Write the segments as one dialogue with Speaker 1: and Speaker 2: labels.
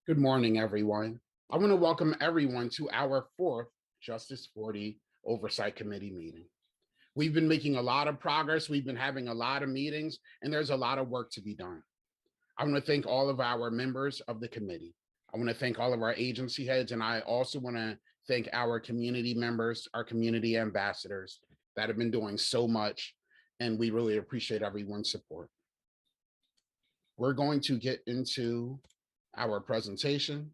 Speaker 1: Good morning, everyone. I want to welcome everyone to our fourth Justice 40 Oversight Committee meeting. We've been making a lot of progress. We've been having a lot of meetings, and there's a lot of work to be done. I want to thank all of our members of the committee. I want to thank all of our agency heads, and I also want to thank our community members, our community ambassadors that have been doing so much, and we really appreciate everyone's support. We're going to get into our presentation.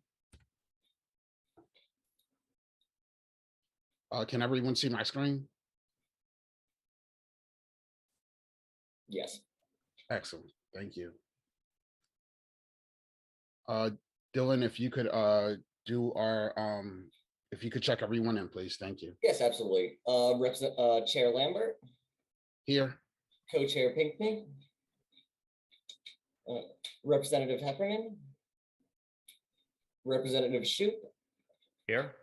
Speaker 1: Can everyone see my screen?
Speaker 2: Yes.
Speaker 1: Excellent. Thank you. Dylan, if you could do our if you could check everyone in, please. Thank you.
Speaker 2: Yes, absolutely. Chair Lambert.
Speaker 1: Here.
Speaker 2: Co-Chair Pinckney. Representative Heffernan. Representative Shupe.
Speaker 3: Here.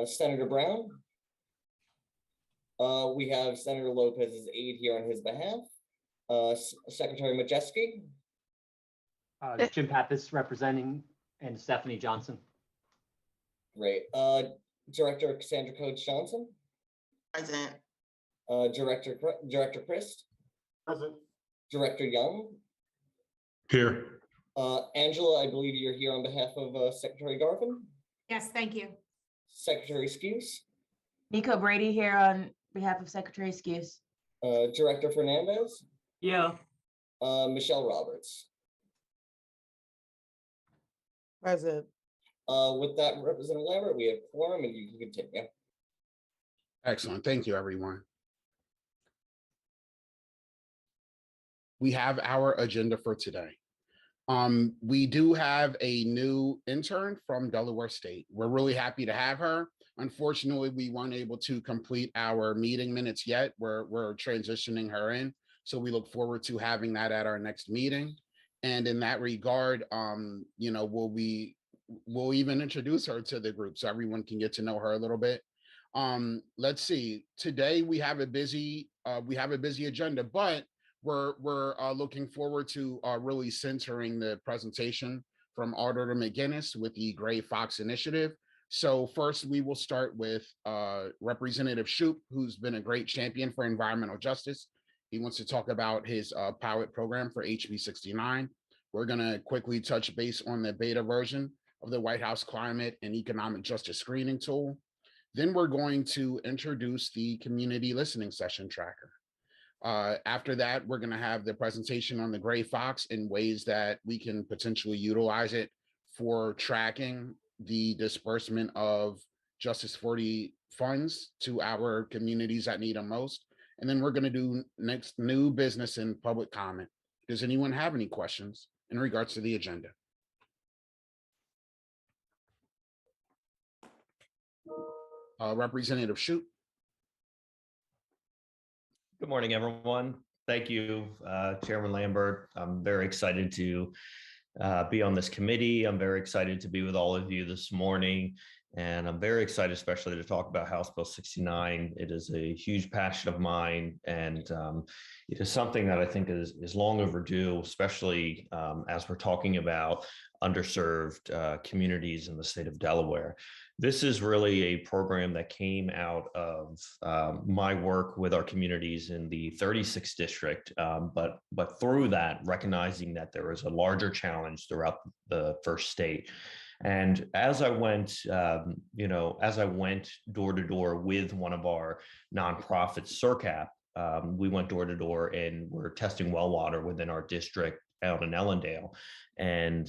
Speaker 2: Senator Brown. We have Senator Lopez's aide here on his behalf. Secretary Majeski.
Speaker 4: Jim Pappas representing, and Stephanie Johnson.
Speaker 2: Great. Director Cassandra Coates Johnson.
Speaker 5: Present.
Speaker 2: Director Christ.
Speaker 5: Present.
Speaker 2: Director Young.
Speaker 3: Here.
Speaker 2: Angela, I believe you're here on behalf of Secretary Garvin.
Speaker 6: Yes, thank you.
Speaker 2: Secretary Skuse.
Speaker 7: Nico Brady here on behalf of Secretary Skuse.
Speaker 2: Director Fernandez.
Speaker 4: Yeah.
Speaker 2: Michelle Roberts.
Speaker 5: Present.
Speaker 2: With that, Representative Lambert, we have quorum and you can continue.
Speaker 1: Excellent. Thank you, everyone. We have our agenda for today. We do have a new intern from Delaware State. We're really happy to have her. Unfortunately, we weren't able to complete our meeting minutes yet. We're transitioning her in. So we look forward to having that at our next meeting. And in that regard, we'll even introduce her to the group so everyone can get to know her a little bit. Let's see. Today we have a busy agenda, but we're looking forward to really centering the presentation from Auditor McGinnis with the Gray Fox Initiative. So first, we will start with Representative Shupe, who's been a great champion for environmental justice. He wants to talk about his pilot program for HB 69. We're going to quickly touch base on the beta version of the White House Climate and Economic Justice Screening Tool. Then we're going to introduce the Community Listening Session Tracker. After that, we're going to have the presentation on the Gray Fox and ways that we can potentially utilize it for tracking the disbursement of Justice 40 funds to our communities that need them most. And then we're going to do next new business and public comment. Does anyone have any questions in regards to the agenda? Representative Shupe.
Speaker 3: Good morning, everyone. Thank you, Chairman Lambert. I'm very excited to be on this committee. I'm very excited to be with all of you this morning. And I'm very excited, especially to talk about House Bill 69. It is a huge passion of mine. And it is something that I think is long overdue, especially as we're talking about underserved communities in the state of Delaware. This is really a program that came out of my work with our communities in the 36th district, but through that, recognizing that there was a larger challenge throughout the first state. And as I went, door to door with one of our nonprofits, SERCAP, we went door to door and we're testing well water within our district out in Ellendale, and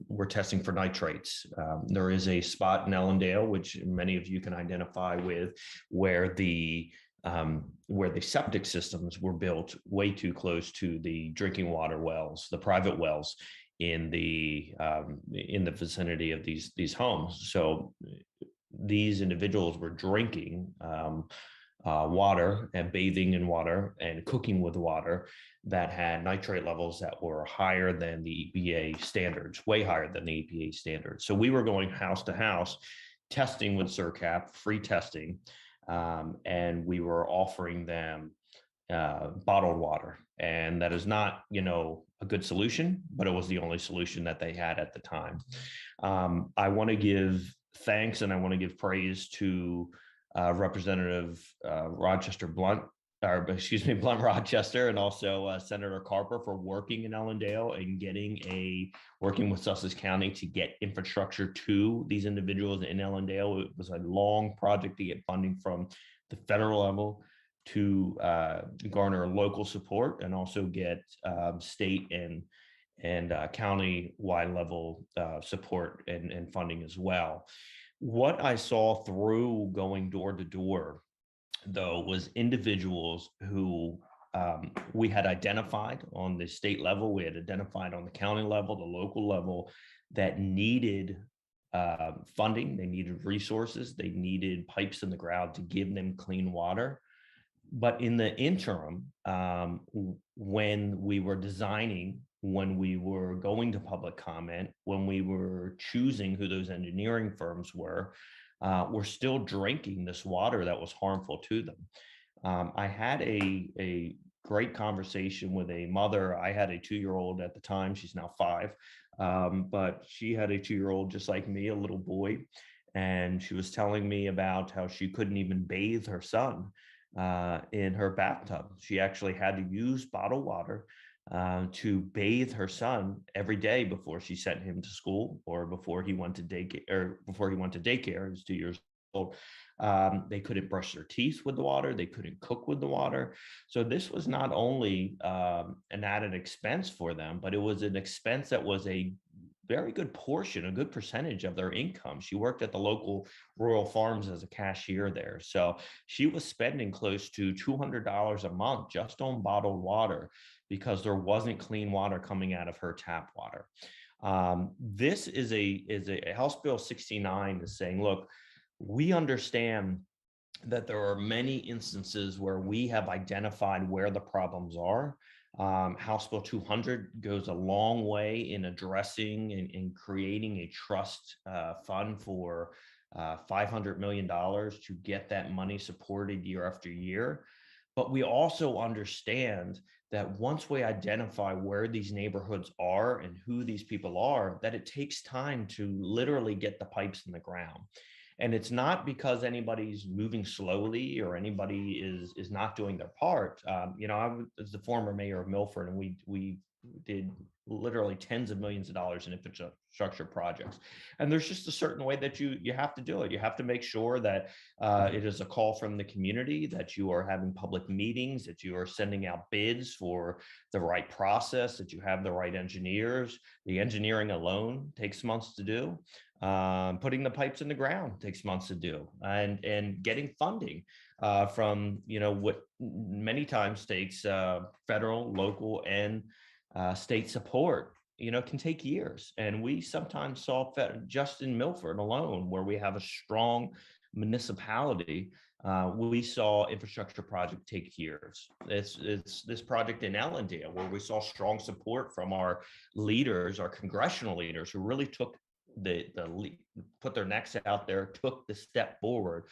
Speaker 3: we're testing for nitrates. There is a spot in Ellendale, which many of you can identify with, where the septic systems were built way too close to the drinking water wells, the private wells in the vicinity of these homes. So these individuals were drinking water and bathing in water and cooking with water that had nitrate levels that were higher than the EPA standards, way higher than the EPA standards. So we were going house to house, testing with SERCAP, free testing, and we were offering them bottled water. And that is not, a good solution, but it was the only solution that they had at the time. I want to give thanks and I want to give praise to Representative Rochester Blunt, Blunt Rochester, and also Senator Carper for working in Ellendale and working with Sussex County to get infrastructure to these individuals in Ellendale. It was a long project to get funding from the federal level to garner local support and also get state and county-wide level support and funding as well. What I saw through going door to door, though, was individuals who we had identified on the state level, we had identified on the county level, the local level, that needed funding, they needed resources, they needed pipes in the ground to give them clean water. But in the interim, when we were designing, when we were going to public comment, when we were choosing who those engineering firms were still drinking this water that was harmful to them. I had a great conversation with a mother. I had a 2-year-old at the time. She's now 5, but she had a 2-year-old just like me, a little boy. And she was telling me about how she couldn't even bathe her son in her bathtub. She actually had to use bottled water to bathe her son every day before she sent him to school or before he went to daycare. He was 2 years old. They couldn't brush their teeth with the water. They couldn't cook with the water. So this was not only an added expense for them, but it was an expense that was a very good portion, a good percentage of their income. She worked at the local rural farms as a cashier there. So she was spending close to $200 a month just on bottled water because there wasn't clean water coming out of her tap water. This is a House Bill 69 is saying, look, we understand that there are many instances where we have identified where the problems are. House Bill 200 goes a long way in addressing and creating a trust fund for $500 million to get that money supported year after year. But we also understand that once we identify where these neighborhoods are and who these people are, that it takes time to literally get the pipes in the ground. And it's not because anybody's moving slowly or anybody is not doing their part. I was the former mayor of Milford, and we did literally tens of millions of dollars in infrastructure projects. And there's just a certain way that you have to do it. You have to make sure that it is a call from the community, that you are having public meetings, that you are sending out bids for the right process, that you have the right engineers. The engineering alone takes months to do. Putting the pipes in the ground takes months to do, and getting funding from what many times takes federal, local, and state support can take years. And we sometimes saw just in Milford alone, where we have a strong municipality, we saw infrastructure project take years. It's this project in Ellendale where we saw strong support from our leaders, our congressional leaders, who really took put their necks out there, took the step forward,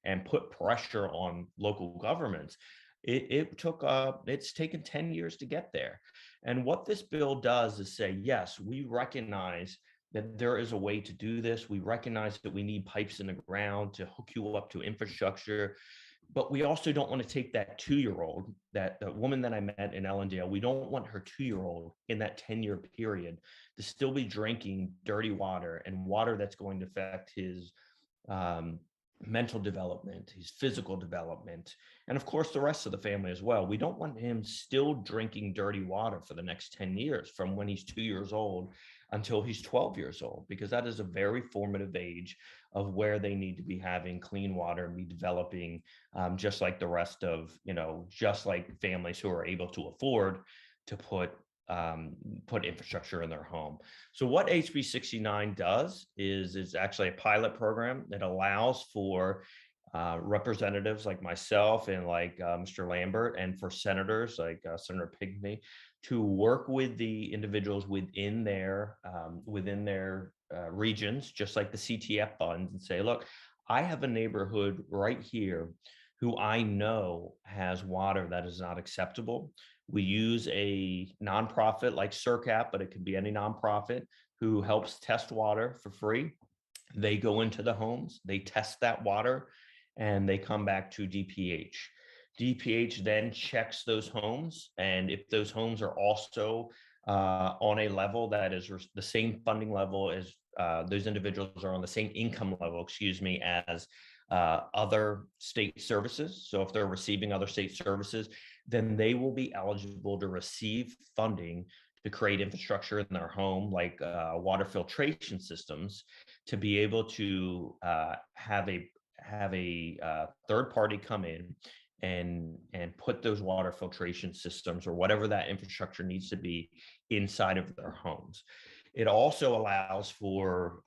Speaker 3: and put pressure on local governments. It's taken 10 years to get there. And what this bill does is say, yes, we recognize that there is a way to do this. We recognize that we need pipes in the ground to hook you up to infrastructure. But we also don't want to take that 2-year-old, that the woman that I met in Ellendale, we don't want her 2-year-old in that 10-year period to still be drinking dirty water and water that's going to affect his mental development, his physical development, and of course the rest of the family as well. We don't want him still drinking dirty water for the next 10 years from when he's 2 years old until he's 12 years old, because that is a very formative age of where they need to be having clean water and be developing, just like the rest of, just like families who are able to afford to put infrastructure in their home. So what HB 69 does is actually a pilot program that allows for representatives like myself and like Mr. Lambert, and for senators like Senator Pigney, to work with the individuals within their regions, just like the CTF funds, and say, look, I have a neighborhood right here who I know has water that is not acceptable. We use a nonprofit like SERCAP, but it could be any nonprofit who helps test water for free. They go into the homes, they test that water, and they come back to DPH. DPH then checks those homes, and if those homes are also on a level that is the same funding level as those individuals are on the same income level, excuse me, as other state services. So if they're receiving other state services, then they will be eligible to receive funding to create infrastructure in their home, like water filtration systems, to be able to have a third party come in and put those water filtration systems or whatever that infrastructure needs to be inside of their homes. It also allows for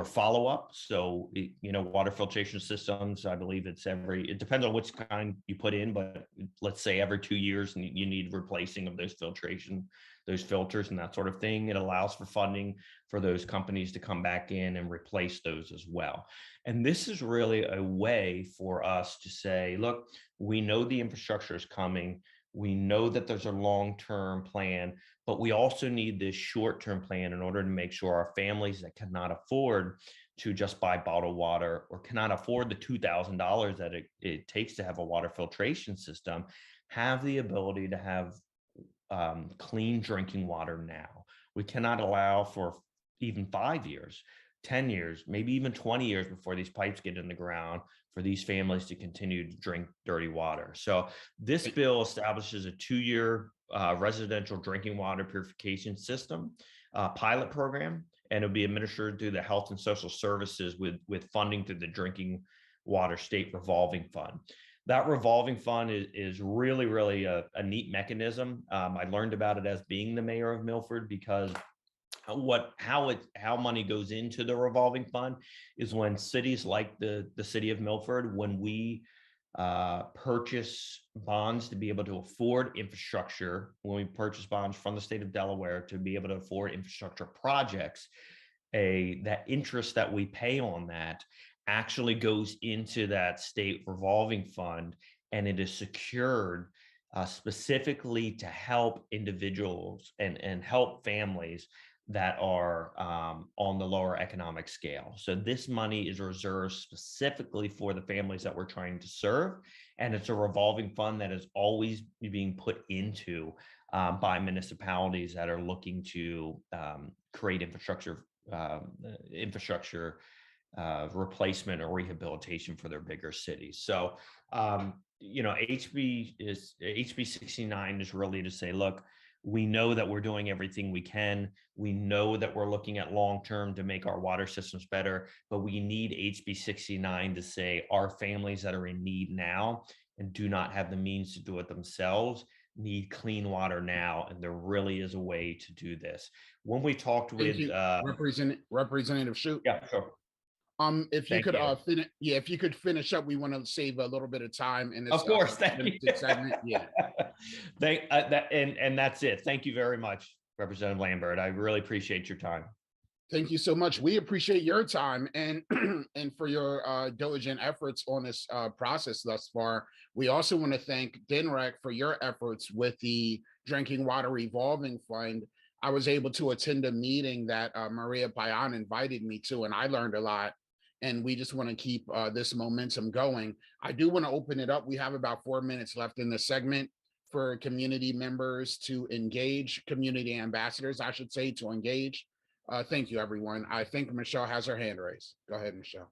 Speaker 3: follow-up. So, water filtration systems, I believe it depends on which kind you put in, but let's say every 2 years you need replacing of those filters and that sort of thing. It allows for funding for those companies to come back in and replace those as well. And this is really a way for us to say, look, we know the infrastructure is coming. We know that there's a long-term plan, but we also need this short-term plan in order to make sure our families that cannot afford to just buy bottled water or cannot afford the $2,000 that it takes to have a water filtration system have the ability to have clean drinking water now. We cannot allow for even 5 years, 10 years, maybe even 20 years before these pipes get in the ground for these families to continue to drink dirty water. So this bill establishes a 2-year residential drinking water purification system pilot program, and it'll be administered through the Health and Social Services with funding through the Drinking Water State Revolving Fund. That revolving fund is really, really a neat mechanism. I learned about it as being the mayor of Milford, because how money goes into the revolving fund is when cities like the city of Milford, when we purchase bonds to be able to afford infrastructure, when we purchase bonds from the state of Delaware to be able to afford infrastructure projects, that interest that we pay on that actually goes into that state revolving fund, and it is secured specifically to help individuals and help families that are on the lower economic scale. So this money is reserved specifically for the families that we're trying to serve, and it's a revolving fund that is always being put into by municipalities that are looking to create infrastructure replacement or rehabilitation for their bigger cities. So, HB 69 is really to say, look, we know that we're doing everything we can. We know that we're looking at long-term to make our water systems better, but we need HB 69 to say our families that are in need now and do not have the means to do it themselves need clean water now. And there really is a way to do this. When we talked with
Speaker 1: Representative Shupe.
Speaker 3: Yeah, sure.
Speaker 1: If you could if you could finish up, we want to save a little bit of time in this.
Speaker 3: Of course, thank you.
Speaker 1: Segment. Yeah.
Speaker 3: And that's it. Thank you very much, Representative Lambert. I really appreciate your time.
Speaker 1: Thank you so much. We appreciate your time and and for your diligent efforts on this process thus far. We also want to thank DNREC for your efforts with the Drinking Water Revolving Fund. I was able to attend a meeting that Maria Payan invited me to, and I learned a lot. And we just want to keep this momentum going. I do want to open it up. We have about 4 minutes left in the segment for community members to engage, community ambassadors, I should say, to engage. Thank you, everyone. I think Michelle has her hand raised. Go ahead, Michelle.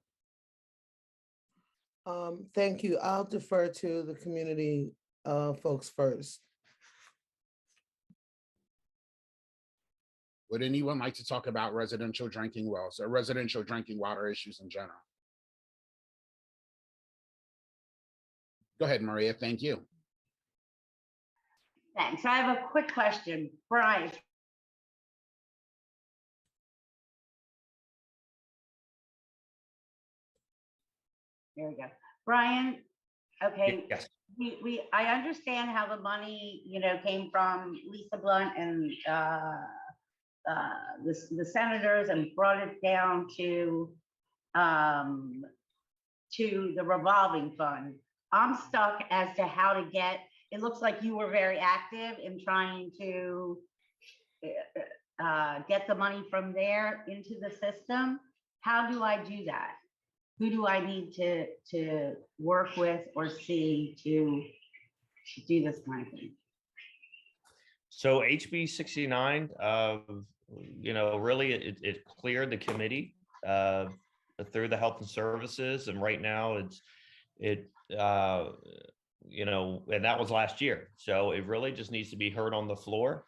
Speaker 5: Thank you. I'll defer to the community folks first.
Speaker 1: Would anyone like to talk about residential drinking wells or residential drinking water issues in general? Go ahead, Maria. Thank you.
Speaker 6: Thanks. I have a quick question. Brian. There we go. Brian, okay.
Speaker 3: Yes.
Speaker 6: I understand how the money, came from Lisa Blunt and the senators and brought it down to to the revolving fund. I'm stuck as to how to get, it looks like you were very active in trying to get the money from there into the system. How do I do that? Who do I need to work with or see to do this kind of thing?
Speaker 3: So HB 69, really it cleared the committee through the Health and Services, and right now and that was last year. So it really just needs to be heard on the floor.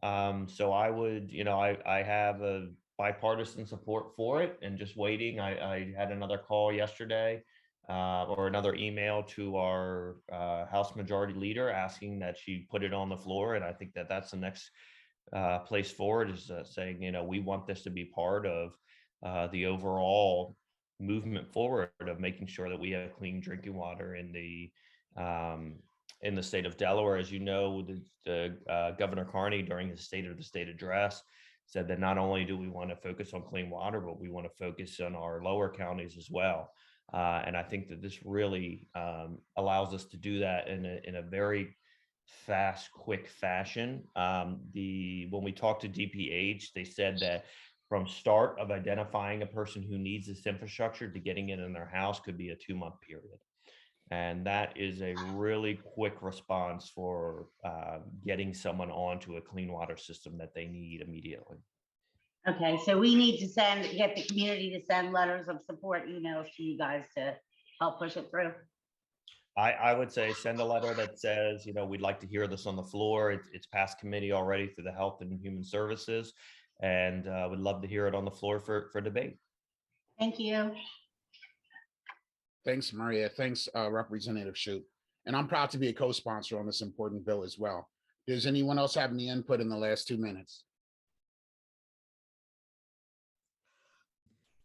Speaker 3: So I would, I have a bipartisan support for it, and just waiting. I had another call yesterday or another email to our House Majority Leader asking that she put it on the floor. And I think that that's the next place forward, is saying, we want this to be part of the overall movement forward of making sure that we have clean drinking water in the state of Delaware. As you know, the Governor Carney, during his State of the State address, said that not only do we want to focus on clean water, but we want to focus on our lower counties as well. And I think that this really allows us to do that in a very fast, quick fashion. When we talked to DPH, they said that from start of identifying a person who needs this infrastructure to getting it in their house could be a 2-month period. And that is a really quick response for getting someone onto a clean water system that they need immediately.
Speaker 6: Okay, so we need to get the community to send letters of support, emails to you guys to help push it through.
Speaker 3: I would say send a letter that says, we'd like to hear this on the floor. It's passed committee already through the Health and Human Services, and would love to hear it on the floor for debate.
Speaker 6: Thank you.
Speaker 1: Thanks, Maria. Thanks, Representative Shupe. And I'm proud to be a co-sponsor on this important bill as well. Does anyone else have any input in the last 2 minutes?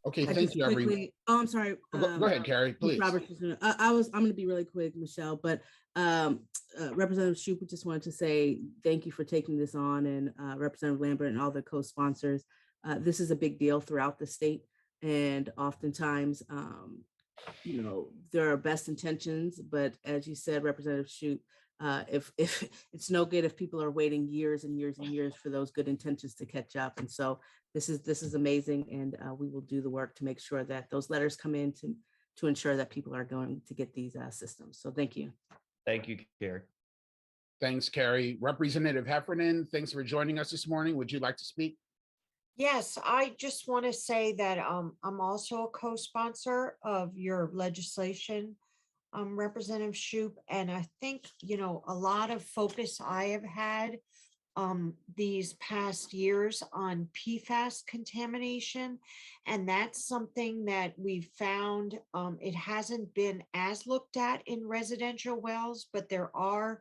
Speaker 1: Okay, thank you, everyone.
Speaker 8: Oh, I'm sorry.
Speaker 1: Go ahead, Carrie, please.
Speaker 8: I'm going to be really quick, Michelle, but Representative Shupe, just wanted to say thank you for taking this on, and Representative Lambert and all the co-sponsors. This is a big deal throughout the state, and oftentimes, there are best intentions, but as you said, Representative Shupe, if it's no good if people are waiting years and years and years for those good intentions to catch up. And so this is amazing, and we will do the work to make sure that those letters come in to ensure that people are going to get these systems. So thank you.
Speaker 3: Thank you, Carrie.
Speaker 1: Thanks, Carrie. Representative Heffernan, thanks for joining us this morning. Would you like to speak?
Speaker 9: Yes, I just want to say that I'm also a co-sponsor of your legislation, Representative Shupe, and I think, a lot of focus I have had these past years on PFAS contamination, and that's something that we found it hasn't been as looked at in residential wells, but there are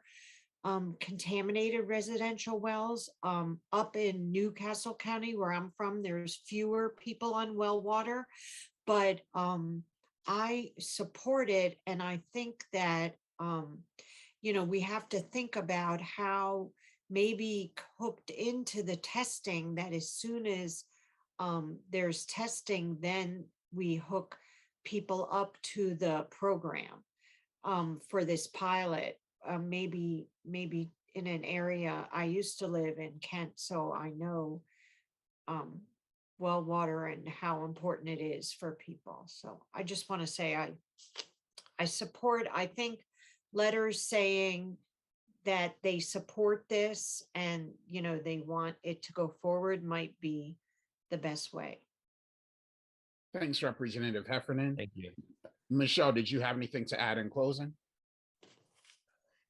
Speaker 9: contaminated residential wells up in Newcastle County, where I'm from. There's fewer people on well water, but I support it, and I think that we have to think about how maybe hooked into the testing, that as soon as there's testing, then we hook people up to the program for this pilot. Maybe in an area, I used to live in Kent, so I know well water and how important it is for people. So I just want to say I support, I think letters saying that they support this and they want it to go forward might be the best way.
Speaker 1: Thanks, Representative Heffernan.
Speaker 3: Thank you.
Speaker 1: Michelle, did you have anything to add in closing?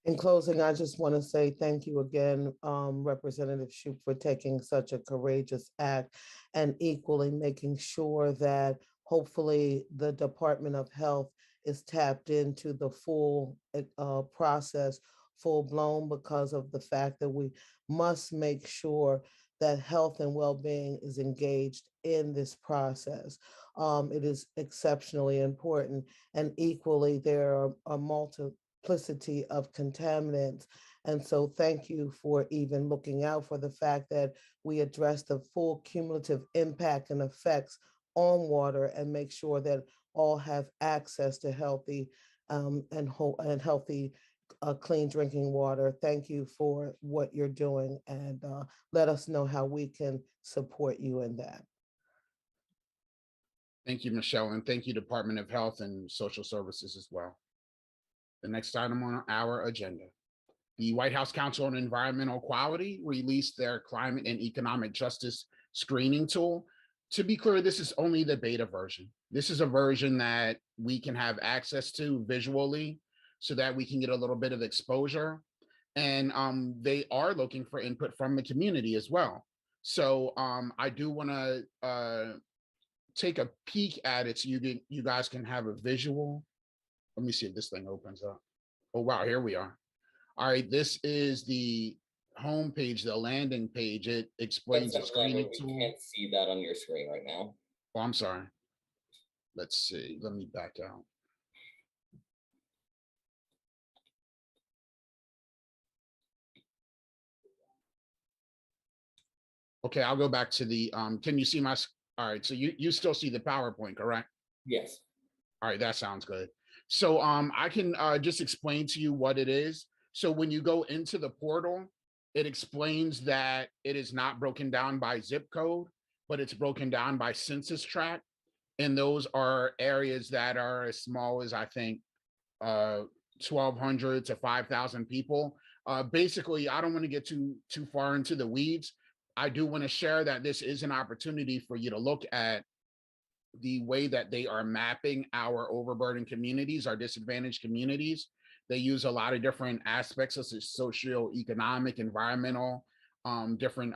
Speaker 5: In closing, I just want to say thank you again, Representative Shupe, for taking such a courageous act and equally making sure that hopefully the Department of Health is tapped into the full process, full blown, because of the fact that we must make sure that health and well-being is engaged in this process. It is exceptionally important, and equally there are a multiplicity of contaminants. And so thank you for even looking out for the fact that we address the full cumulative impact and effects on water and make sure that all have access to healthy and healthy clean drinking water. Thank you for what you're doing, and let us know how we can support you in that.
Speaker 1: Thank you, Michelle, and thank you, Department of Health and Social Services as well. The next item on our agenda. The White House Council on Environmental Quality released their climate and economic justice screening tool. To be clear, this is only the beta version. This is a version that we can have access to visually so that we can get a little bit of exposure. And they are looking for input from the community as well. So I do want to take a peek at it so you guys can have a visual. Let me see if this thing opens up. Oh, wow, here we are. All right, this is the home page, the landing page. It explains the screening
Speaker 2: We
Speaker 1: tool.
Speaker 2: can't see that on your screen right now.
Speaker 1: Oh, I'm sorry. Let's see. Let me back out. Okay, I'll go back to the, can you see my, all right, so you still see the PowerPoint, correct?
Speaker 2: Yes.
Speaker 1: All right, that sounds good. So I can just explain to you what it is. So when you go into the portal, it explains that it is not broken down by zip code, but it's broken down by census tract. And those are areas that are as small as, I think, 1,200 to 5,000 people. Basically, I don't want to get too far into the weeds. I do want to share that this is an opportunity for you to look at the way that they are mapping our overburdened communities, our disadvantaged communities. They use a lot of different aspects such as socioeconomic, environmental, different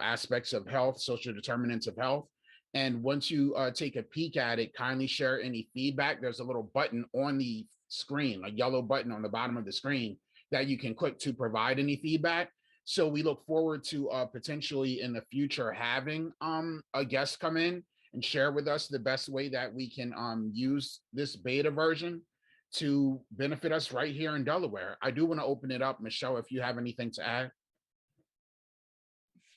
Speaker 1: aspects of health, social determinants of health. And once you take a peek at it, kindly share any feedback. There's a little button on the screen, a yellow button on the bottom of the screen that you can click to provide any feedback. So we look forward to potentially in the future having a guest come in and share with us the best way that we can use this beta version to benefit us right here in Delaware. I do want to open it up, Michelle, if you have anything to add.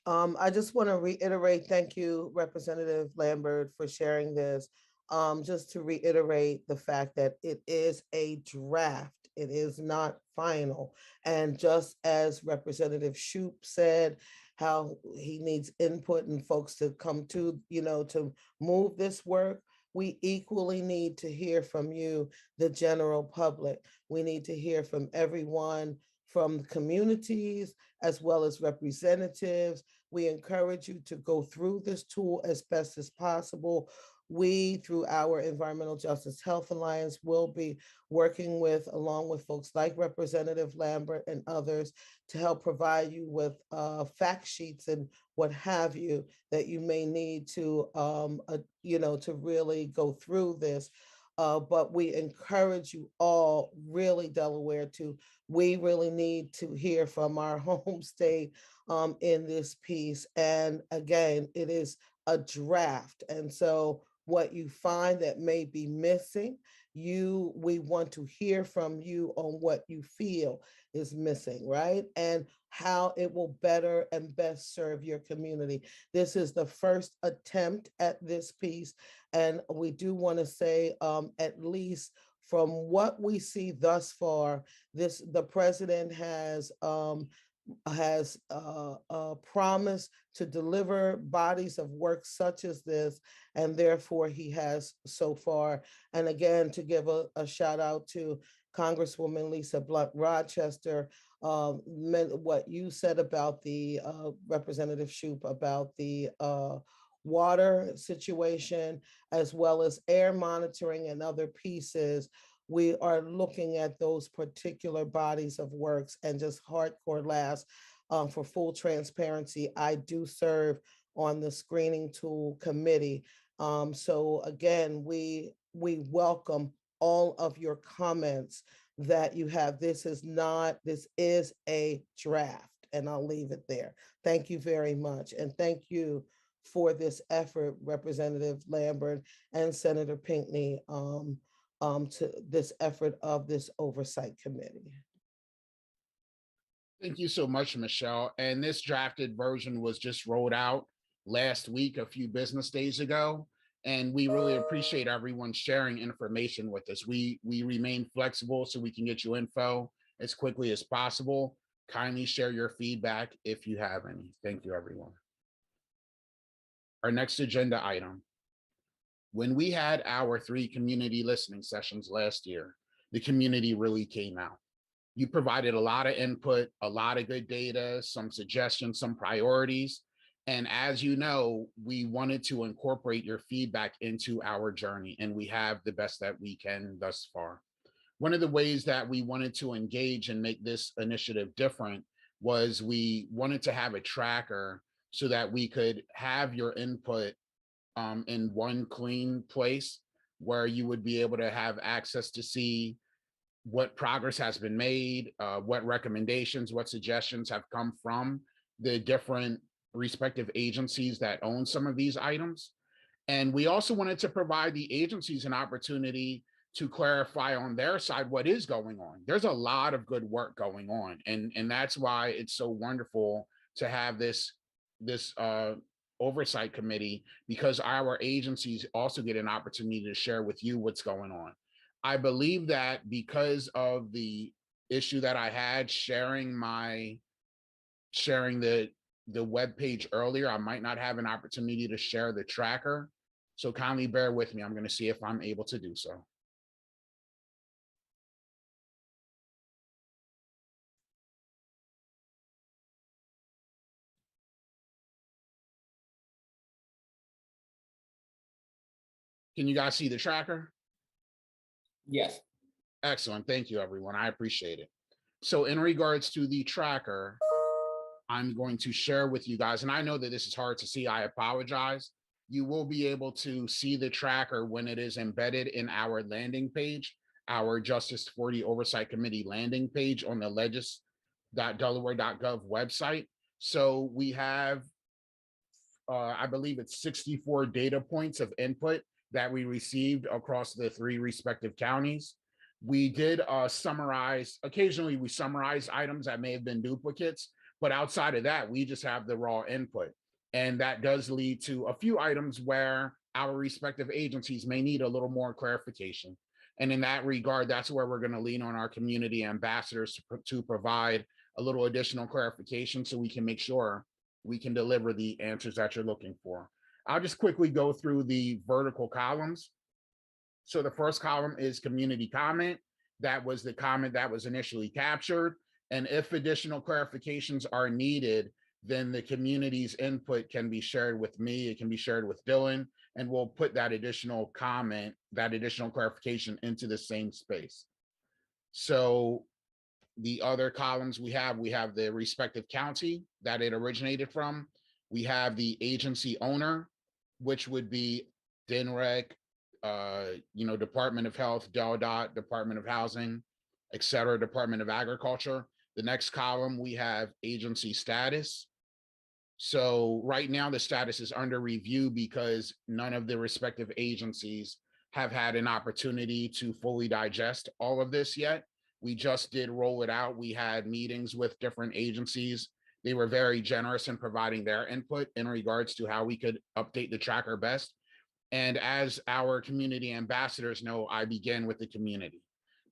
Speaker 5: I just want to reiterate, thank you, Representative Lambert, for sharing this. Just to reiterate the fact that it is a draft. It is not final. And just as Representative Shupe said, how he needs input and folks to come to, to move this work, we equally need to hear from you, the general public. We need to hear from everyone from communities as well as representatives. We encourage you to go through this tool as best as possible. We, through our Environmental Justice Health Alliance, will be working along with folks like Representative Lambert and others to help provide you with fact sheets and what have you that you may need to, to really go through this. But we encourage you all, really, Delaware, we really need to hear from our home state in this piece. And again, it is a draft. And so what you find that may be missing, we want to hear from you on what you feel is missing, right? And how it will better and best serve your community. This is the first attempt at this piece. And we do want to say, at least from what we see thus far, the president has promised to deliver bodies of work such as this, and therefore he has so far. And again, to give a shout out to Congresswoman Lisa Blunt Rochester, what you said about the Representative Shupe about the water situation, as well as air monitoring and other pieces. We are looking at those particular bodies of works. And just hardcore last, for full transparency, I do serve on the screening tool committee. So again, we welcome all of your comments that you have. This is a draft, and I'll leave it there. Thank you very much. And thank you for this effort, Representative Lambert and Senator Pinckney, to this effort of this oversight committee.
Speaker 1: Thank you so much, Michelle. And this drafted version was just rolled out last week, a few business days ago. And we really appreciate everyone sharing information with us. We remain flexible so we can get you info as quickly as possible. Kindly share your feedback if you have any. Thank you, everyone. Our next agenda item. When we had our 3 community listening sessions last year, the community really came out. You provided a lot of input, a lot of good data, some suggestions, some priorities. And as you know, we wanted to incorporate your feedback into our journey, and we have the best that we can thus far. One of the ways that we wanted to engage and make this initiative different was we wanted to have a tracker so that we could have your input in one clean place where you would be able to have access to see what progress has been made, what recommendations, what suggestions have come from the different respective agencies that own some of these items. And we also wanted to provide the agencies an opportunity to clarify on their side what is going on. There's a lot of good work going on, and that's why it's so wonderful to have this oversight committee, because our agencies also get an opportunity to share with you what's going on. I believe that because of the issue that I had sharing the web page earlier, I might not have an opportunity to share the tracker. So kindly bear with me. I'm going to see if I'm able to do so. Can you guys see the tracker?
Speaker 2: Yes.
Speaker 1: Excellent. Thank you, everyone. I appreciate it. So in regards to the tracker, I'm going to share with you guys, and I know that this is hard to see. I apologize. You will be able to see the tracker when it is embedded in our landing page, our Justice 40 Oversight Committee landing page on the legis.delaware.gov website. So we have, I believe it's 64 data points of input that we received across the 3 respective counties. We did summarize, occasionally we summarize items that may have been duplicates, but outside of that, we just have the raw input. And that does lead to a few items where our respective agencies may need a little more clarification. And in that regard, that's where we're going to lean on our community ambassadors to provide a little additional clarification so we can make sure we can deliver the answers that you're looking for. I'll just quickly go through the vertical columns. So the first column is community comment. That was the comment that was initially captured. And if additional clarifications are needed, then the community's input can be shared with me. It can be shared with Dylan, and we'll put that additional comment, that additional clarification into the same space. So the other columns we have the respective county that it originated from. We have the agency owner, which would be DNREC, Department of Health, DelDOT, Department of Housing, et cetera, Department of Agriculture. The next column, we have agency status. So right now the status is under review because none of the respective agencies have had an opportunity to fully digest all of this yet. We just did roll it out. We had meetings with different agencies. They were very generous in providing their input in regards to how we could update the tracker best. And as our community ambassadors know, I begin with the community.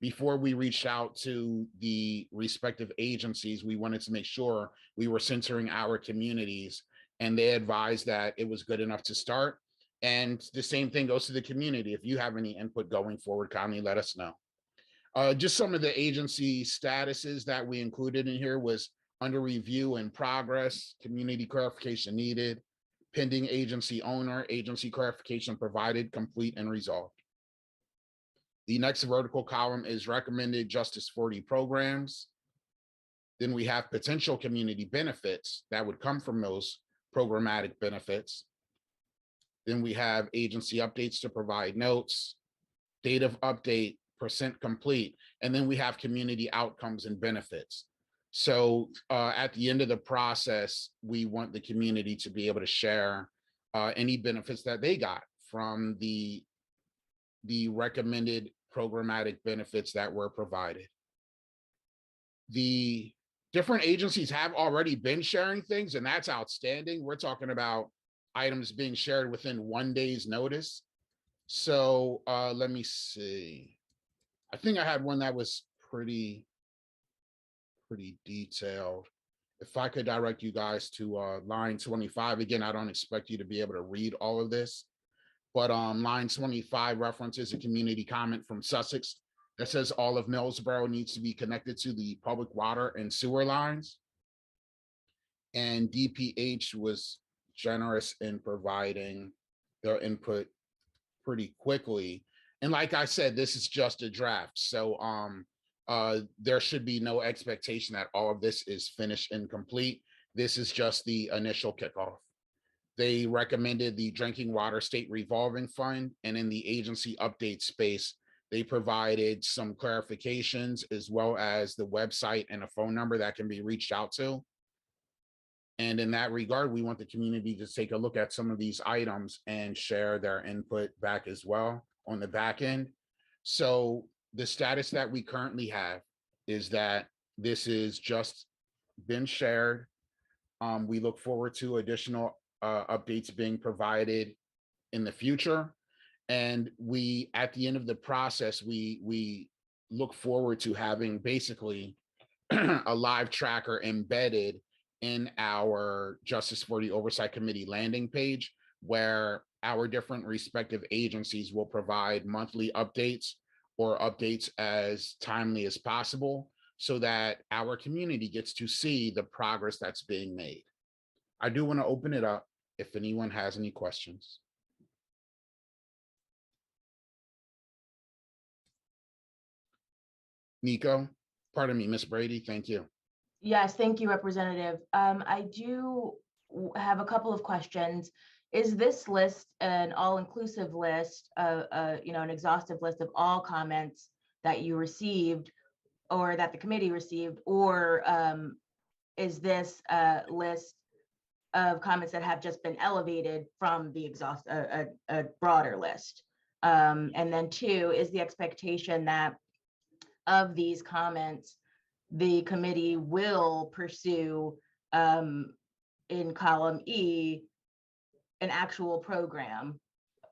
Speaker 1: Before we reached out to the respective agencies, we wanted to make sure we were centering our communities, and they advised that it was good enough to start. And the same thing goes to the community. If you have any input going forward, kindly let us know. Just some of the agency statuses that we included in here was under review and progress, community clarification needed, pending agency owner, agency clarification provided, complete and resolved. The next vertical column is recommended Justice 40 programs. Then we have potential community benefits that would come from those programmatic benefits. Then we have agency updates to provide notes, date of update, percent complete, and then we have community outcomes and benefits. So at the end of the process, we want the community to be able to share any benefits that they got from the recommended programmatic benefits that were provided. The different agencies have already been sharing things, and that's outstanding. We're talking about items being shared within 1 day's notice. So let me see. I think I had one that was pretty detailed. If I could direct you guys to line 25, again, I don't expect you to be able to read all of this, but line 25 references a community comment from Sussex that says all of Millsboro needs to be connected to the public water and sewer lines. And DPH was generous in providing their input pretty quickly. And like I said, this is just a draft. So there should be no expectation that all of this is finished and complete. This is just the initial kickoff. They recommended the Drinking Water State Revolving Fund, and in the agency update space, they provided some clarifications as well as the website and a phone number that can be reached out to. And in that regard, we want the community to take a look at some of these items and share their input back as well on the back end. So the status that we currently have is that this is just been shared. We look forward to additional updates being provided in the future. And we, at the end of the process, we look forward to having basically a live tracker embedded in our Justice for the Oversight Committee landing page, where our different respective agencies will provide monthly updates or updates as timely as possible so that our community gets to see the progress that's being made. I do want to open it up if anyone has any questions. Nico, pardon me, Miss Brady, thank you.
Speaker 7: Yes, thank you, Representative. I do have a couple of questions. Is this list an all-inclusive list, an exhaustive list of all comments that you received or that the committee received, or is this a list of comments that have just been elevated from the a broader list? And then two, is the expectation that of these comments, the committee will pursue in column E an actual program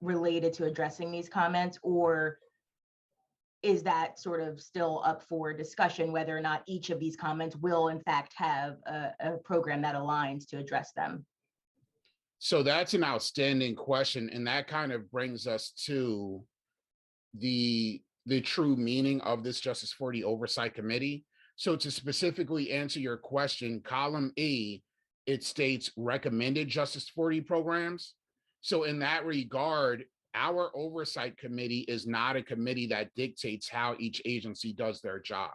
Speaker 7: related to addressing these comments, or is that sort of still up for discussion whether or not each of these comments will in fact have a program that aligns to address them?
Speaker 1: So that's an outstanding question, and that kind of brings us to the true meaning of this Justice for the Oversight Committee. So to specifically answer your question, column E, it states recommended Justice 40 programs. So in that regard, our oversight committee is not a committee that dictates how each agency does their job.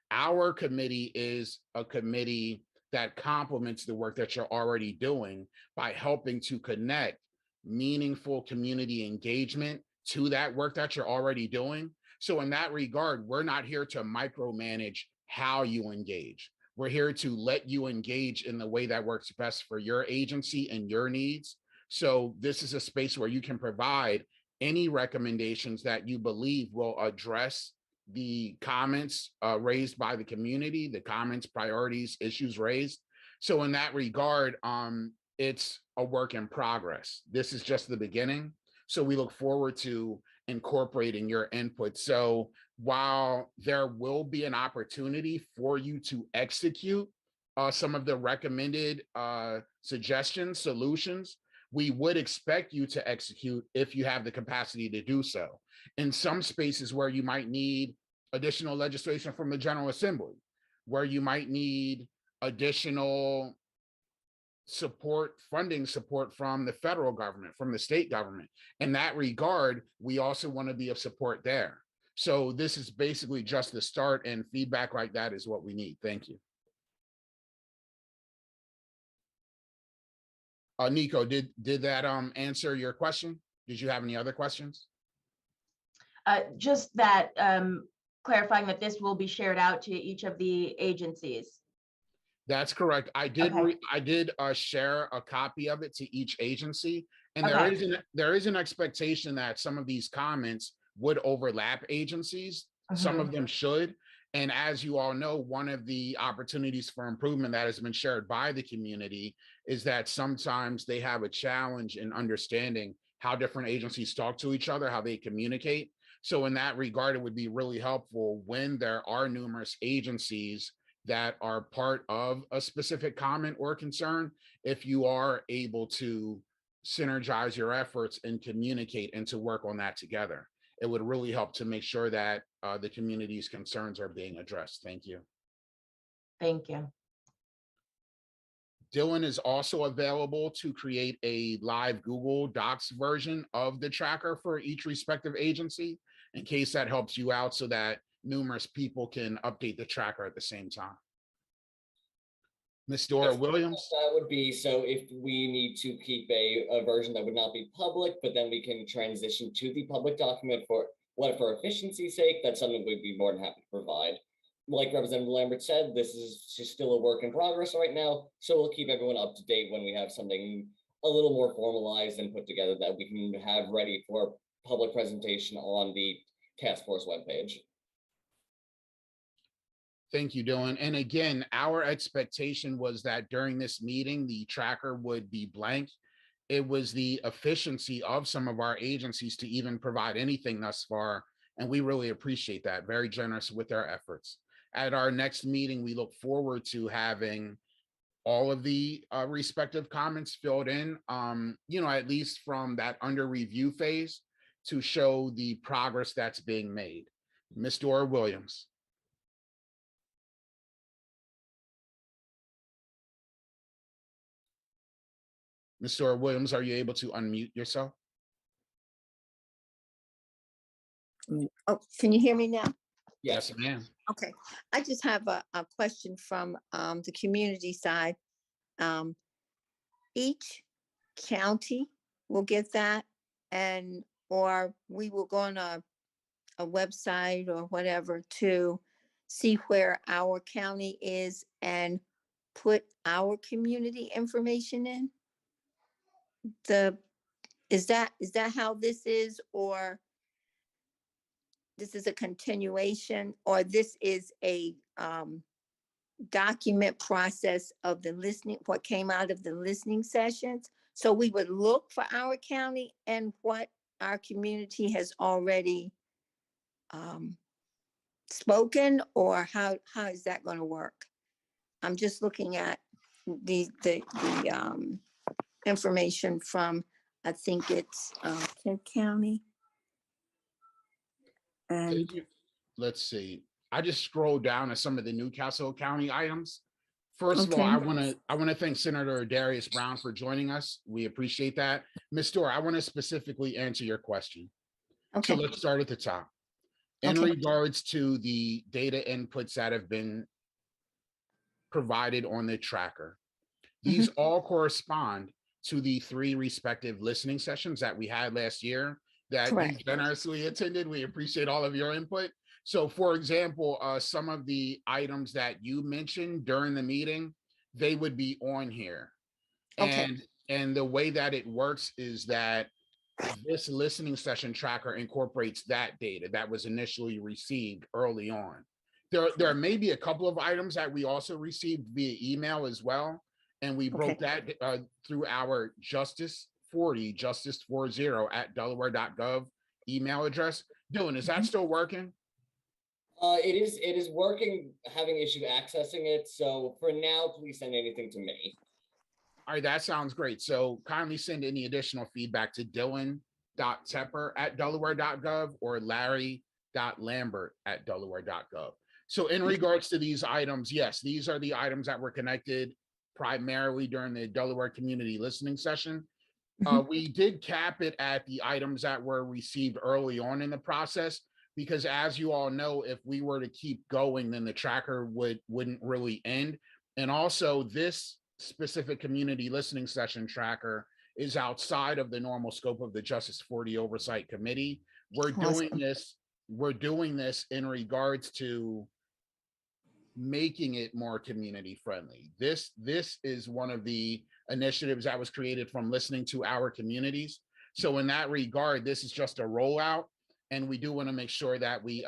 Speaker 1: Our committee is a committee that complements the work that you're already doing by helping to connect meaningful community engagement to that work that you're already doing. So in that regard, we're not here to micromanage how you engage. We're here to let you engage in the way that works best for your agency and your needs. So this is a space where you can provide any recommendations that you believe will address the comments raised by the community, the comments, priorities, issues raised. So in that regard, it's a work in progress. This is just the beginning. So we look forward to incorporating your input. So while there will be an opportunity for you to execute some of the recommended suggestions, solutions, we would expect you to execute if you have the capacity to do so. In some spaces where you might need additional legislation from the General Assembly, where you might need additional support, funding support from the federal government, from the state government. In that regard, we also want to be of support there. So this is basically just the start, and feedback like that is what we need. Thank you. Nico, did that answer your question? Did you have any other questions?
Speaker 7: Just that clarifying that this will be shared out to each of the agencies.
Speaker 1: That's correct. I did.
Speaker 7: Okay.
Speaker 1: I did share a copy of it to each agency, and
Speaker 7: Okay.
Speaker 1: there is an expectation that some of these comments would overlap agencies. Some of them should, And as you all know, one of the opportunities for improvement that has been shared by the community is that sometimes they have a challenge in understanding how different agencies talk to each other, how they communicate. So in that regard, it would be really helpful when there are numerous agencies that are part of a specific comment or concern, if you are able to synergize your efforts and communicate and to work on that together. It would really help to make sure that the community's concerns are being addressed. Thank you.
Speaker 7: Thank you.
Speaker 1: Dylan is also available to create a live Google Docs version of the tracker for each respective agency, in case that helps you out so that numerous people can update the tracker at the same time. Ms. Dora Williams.
Speaker 2: That would be, so if we need to keep a version that would not be public, but then we can transition to the public document for efficiency's sake, that's something we'd be more than happy to provide. Like Representative Lambert said, this is just still a work in progress right now, so we'll keep everyone up to date when we have something a little more formalized and put together that we can have ready for public presentation on the task force webpage.
Speaker 1: Thank you, Dylan. And again, our expectation was that during this meeting, the tracker would be blank. It was the efficiency of some of our agencies to even provide anything thus far, and we really appreciate that. Very generous with their efforts. At our next meeting, we look forward to having all of the respective comments filled in, at least from that under review phase, to show the progress that's being made. Ms. Dora Williams. Ms. Dora Williams, are you able to unmute yourself?
Speaker 10: Oh, can you hear me now?
Speaker 1: Yes, ma'am.
Speaker 10: Okay, I just have a question from the community side. Each county will get that, or we will go on a website or whatever to see where our county is and put our community information in? Is that how this is, or this is a continuation, or this is a document process of the listening, what came out of the listening sessions? So we would look for our county and what our community has already spoken, or how is that going to work? I'm just looking at the information from, I think it's Kent County. And
Speaker 1: let's see. I just scrolled down to some of the Newcastle County items. First of all,
Speaker 10: okay.
Speaker 1: I want to thank Senator Darius Brown for joining us. We appreciate that. Ms. Dora, I want to specifically answer your question.
Speaker 10: Okay.
Speaker 1: So let's start at the top. In
Speaker 10: Okay.
Speaker 1: regards to the data inputs that have been provided on the tracker, these all correspond to the 3 respective listening sessions that we had last year that
Speaker 10: Correct.
Speaker 1: you generously attended. We appreciate all of your input. So for example, some of the items that you mentioned during the meeting, they would be on here.
Speaker 10: Okay.
Speaker 1: And the way that it works is that this listening session tracker incorporates that data that was initially received early on. There may be a couple of items that we also received via email as well. And we broke that through our Justice40 @delaware.gov email address. Dylan, is that still working?
Speaker 2: It is working, having issue accessing it. So for now, please send anything to me.
Speaker 1: All right, that sounds great. So kindly send any additional feedback to dylan.tepper@delaware.gov or larry.lambert@delaware.gov. So in regards to these items, yes, these are the items that were connected primarily during the Delaware community listening session. We did cap it at the items that were received early on in the process, because as you all know, if we were to keep going, then the tracker wouldn't really end. And also this specific community listening session tracker is outside of the normal scope of the Justice40 Oversight Committee. We're doing this in regards to making it more community friendly. This is one of the initiatives that was created from listening to our communities. So in that regard, this is just a rollout. And we do want to make sure that we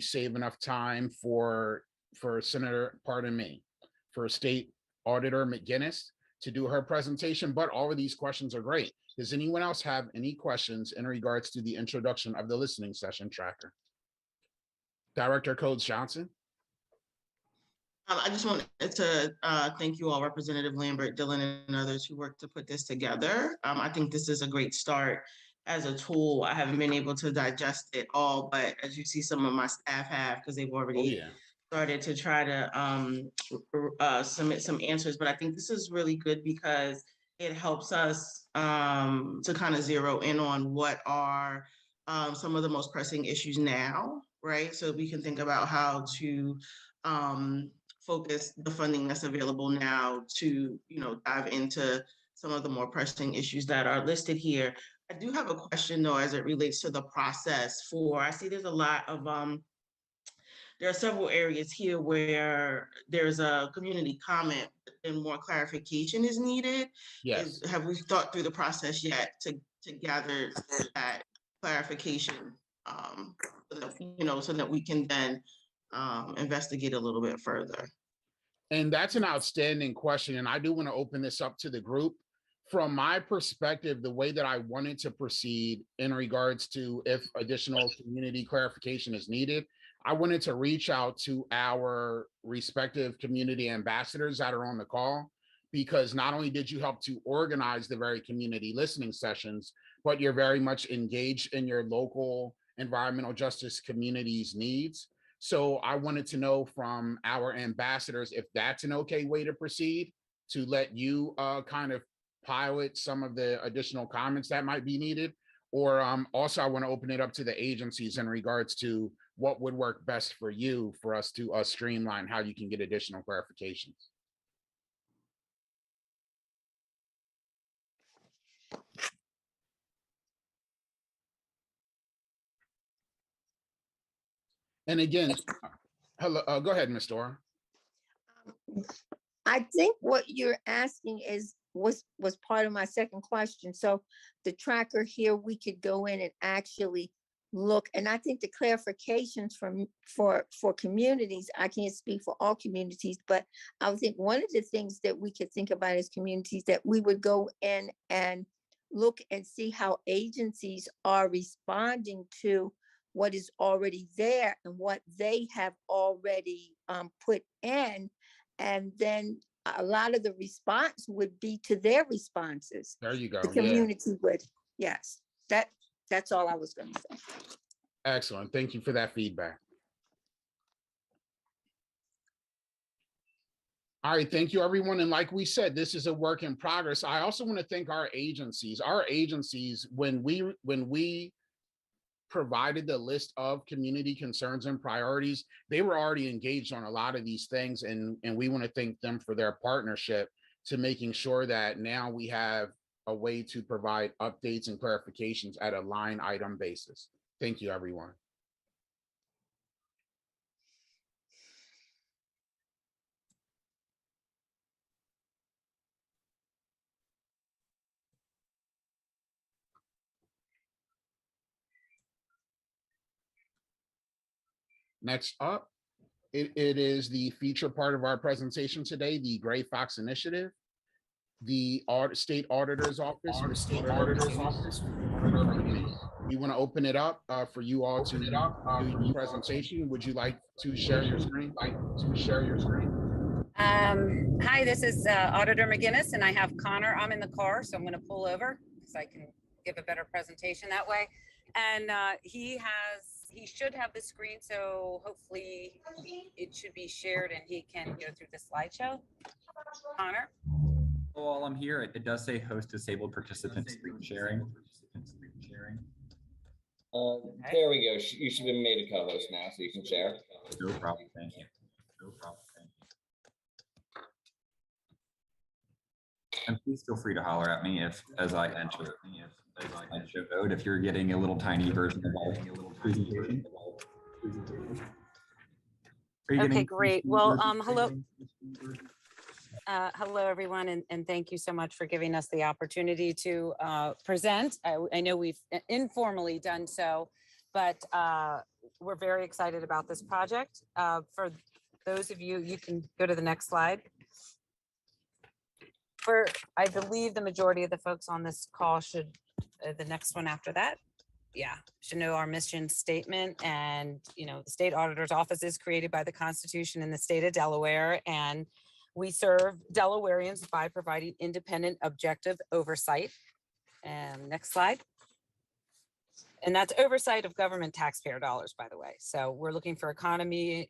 Speaker 1: save enough time for Senator, pardon me, for State Auditor McGinnis to do her presentation. But all of these questions are great. Does anyone else have any questions in regards to the introduction of the listening session tracker? Director Codes Johnson.
Speaker 11: I just wanted to thank you all, Representative Lambert, Dylan, and others who worked to put this together. I think this is a great start as a tool. I haven't been able to digest it all, but as you see, some of my staff have, because they've already started to try to submit some answers. But I think this is really good because it helps us to kind of zero in on what are some of the most pressing issues now, right? So we can think about how to focus the funding that's available now to, dive into some of the more pressing issues that are listed here. I do have a question though, as it relates to the process I see there's a lot of, there are several areas here where there's a community comment and more clarification is needed.
Speaker 1: Yes.
Speaker 11: Have we thought through the process yet to gather that clarification, so that we can then investigate a little bit further?
Speaker 1: And that's an outstanding question. And I do want to open this up to the group. From my perspective, the way that I wanted to proceed in regards to if additional community clarification is needed, I wanted to reach out to our respective community ambassadors that are on the call, because not only did you help to organize the very community listening sessions, but you're very much engaged in your local environmental justice community's needs. So I wanted to know from our ambassadors if that's an okay way to proceed, to let you kind of pilot some of the additional comments that might be needed. Or also I want to open it up to the agencies in regards to what would work best for you for us to streamline how you can get additional clarifications. And again, hello, go ahead, Ms. Dora.
Speaker 10: I think what you're asking was part of my second question. So the tracker here, we could go in and actually look, and I think the clarifications for communities, I can't speak for all communities, but I would think one of the things that we could think about as communities, that we would go in and look and see how agencies are responding to what is already there and what they have already put in. And then a lot of the response would be to their responses.
Speaker 1: There you go.
Speaker 10: The community would, yes, that's all I was going to say.
Speaker 1: Excellent. Thank you for that feedback. All right, thank you, everyone. And like we said, this is a work in progress. I also want to thank our agencies. Our agencies, when we provided the list of community concerns and priorities, they were already engaged on a lot of these things. And we want to thank them for their partnership to making sure that now we have a way to provide updates and clarifications at a line item basis. Thank you, everyone. Next up, it is the feature part of our presentation today, the Gray Fox Initiative. The State Auditor's Office. We want to open it up for you all to do your presentation. Would you like to share your screen?
Speaker 12: Hi, this is Auditor McGinnis, and I have Connor. I'm in the car, so I'm going to pull over because I can give a better presentation that way. And he should have the screen, so hopefully it should be shared and he can go through the slideshow. Connor?
Speaker 13: While I'm here, it does say host disabled participant screen sharing.
Speaker 2: There we go. You should have been made a co-host now, so you can share.
Speaker 13: No problem. Thank you. No problem. Thank you. And please feel free to holler at me as I enter vote if you're getting a little tiny version of our presentation.
Speaker 12: Okay, great. Well, hello. Hello, everyone, and thank you so much for giving us the opportunity to present. I know we've informally done so But we're very excited about this project. For those of you, you can go to the next slide. I believe the majority of the folks on this call should, the next one after that, should know our mission statement. And, the state auditor's office is created by the Constitution in the state of Delaware. And we serve Delawareans by providing independent, objective oversight. And next slide. And that's oversight of government taxpayer dollars, by the way. So we're looking for economy,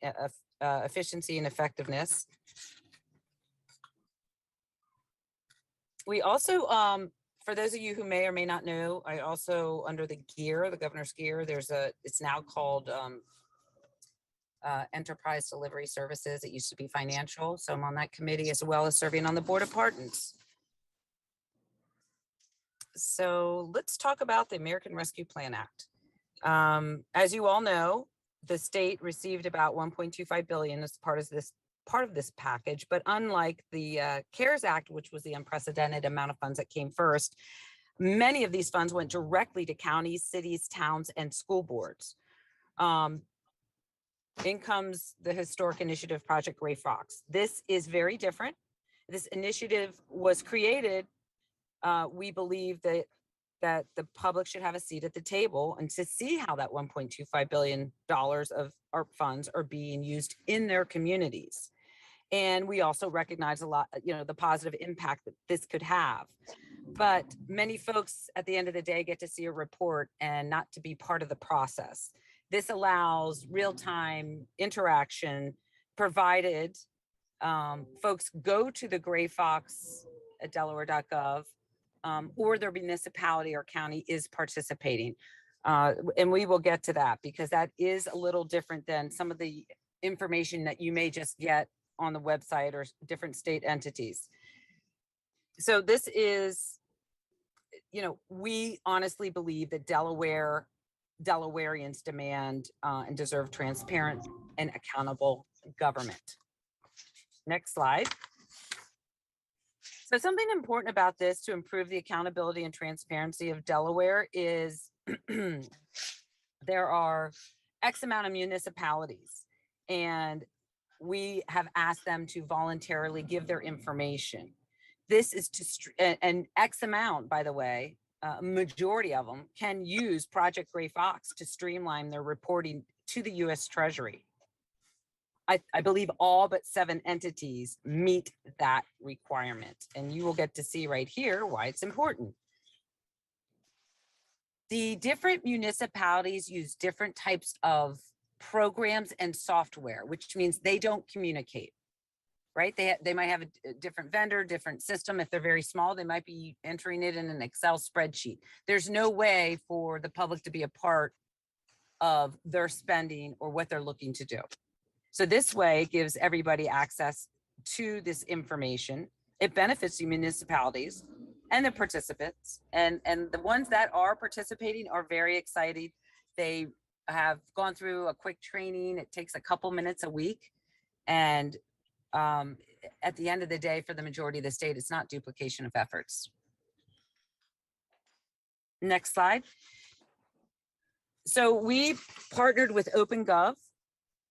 Speaker 12: efficiency, and effectiveness. We also, for those of you who may or may not know, I also, under the GEAR, the governor's GEAR, it's now called Enterprise Delivery Services. It used to be financial. So I'm on that committee as well as serving on the Board of Pardons. So let's talk about the American Rescue Plan Act. As you all know, the state received about $1.25 billion as part of this package, but unlike the CARES Act, which was the unprecedented amount of funds that came first, many of these funds went directly to counties, cities, towns, and school boards. In comes the historic initiative Project Gray Fox. This is very different. This initiative was created, we believe that the public should have a seat at the table and to see how that $1.25 billion of ARP funds are being used in their communities. And we also recognize a lot, the positive impact that this could have. But many folks at the end of the day get to see a report and not to be part of the process. This allows real-time interaction, provided folks go to the Gray Fox at delaware.gov or their municipality or county is participating. And we will get to that because that is a little different than some of the information that you may just get on the website or different state entities. So this is, we honestly believe that Delawareans demand and deserve transparent and accountable government. Next slide. So something important about this to improve the accountability and transparency of Delaware is there are X amount of municipalities, and we have asked them to voluntarily give their information. This is and X amount, by the way, majority of them can use Project Gray Fox to streamline their reporting to the U.S. Treasury. I believe all but 7 entities meet that requirement, and you will get to see right here why it's important. The different municipalities use different types of programs and software, which means they don't communicate, right? They might have a different vendor, different system. If they're very small, they might be entering it in an Excel spreadsheet. There's no way for the public to be a part of their spending or what they're looking to do. So this way it gives everybody access to this information. It benefits the municipalities and the participants. And the ones that are participating are very excited. They have gone through a quick training. It takes a couple minutes a week. And at the end of the day, for the majority of the state, it's not duplication of efforts. Next slide. So we partnered with OpenGov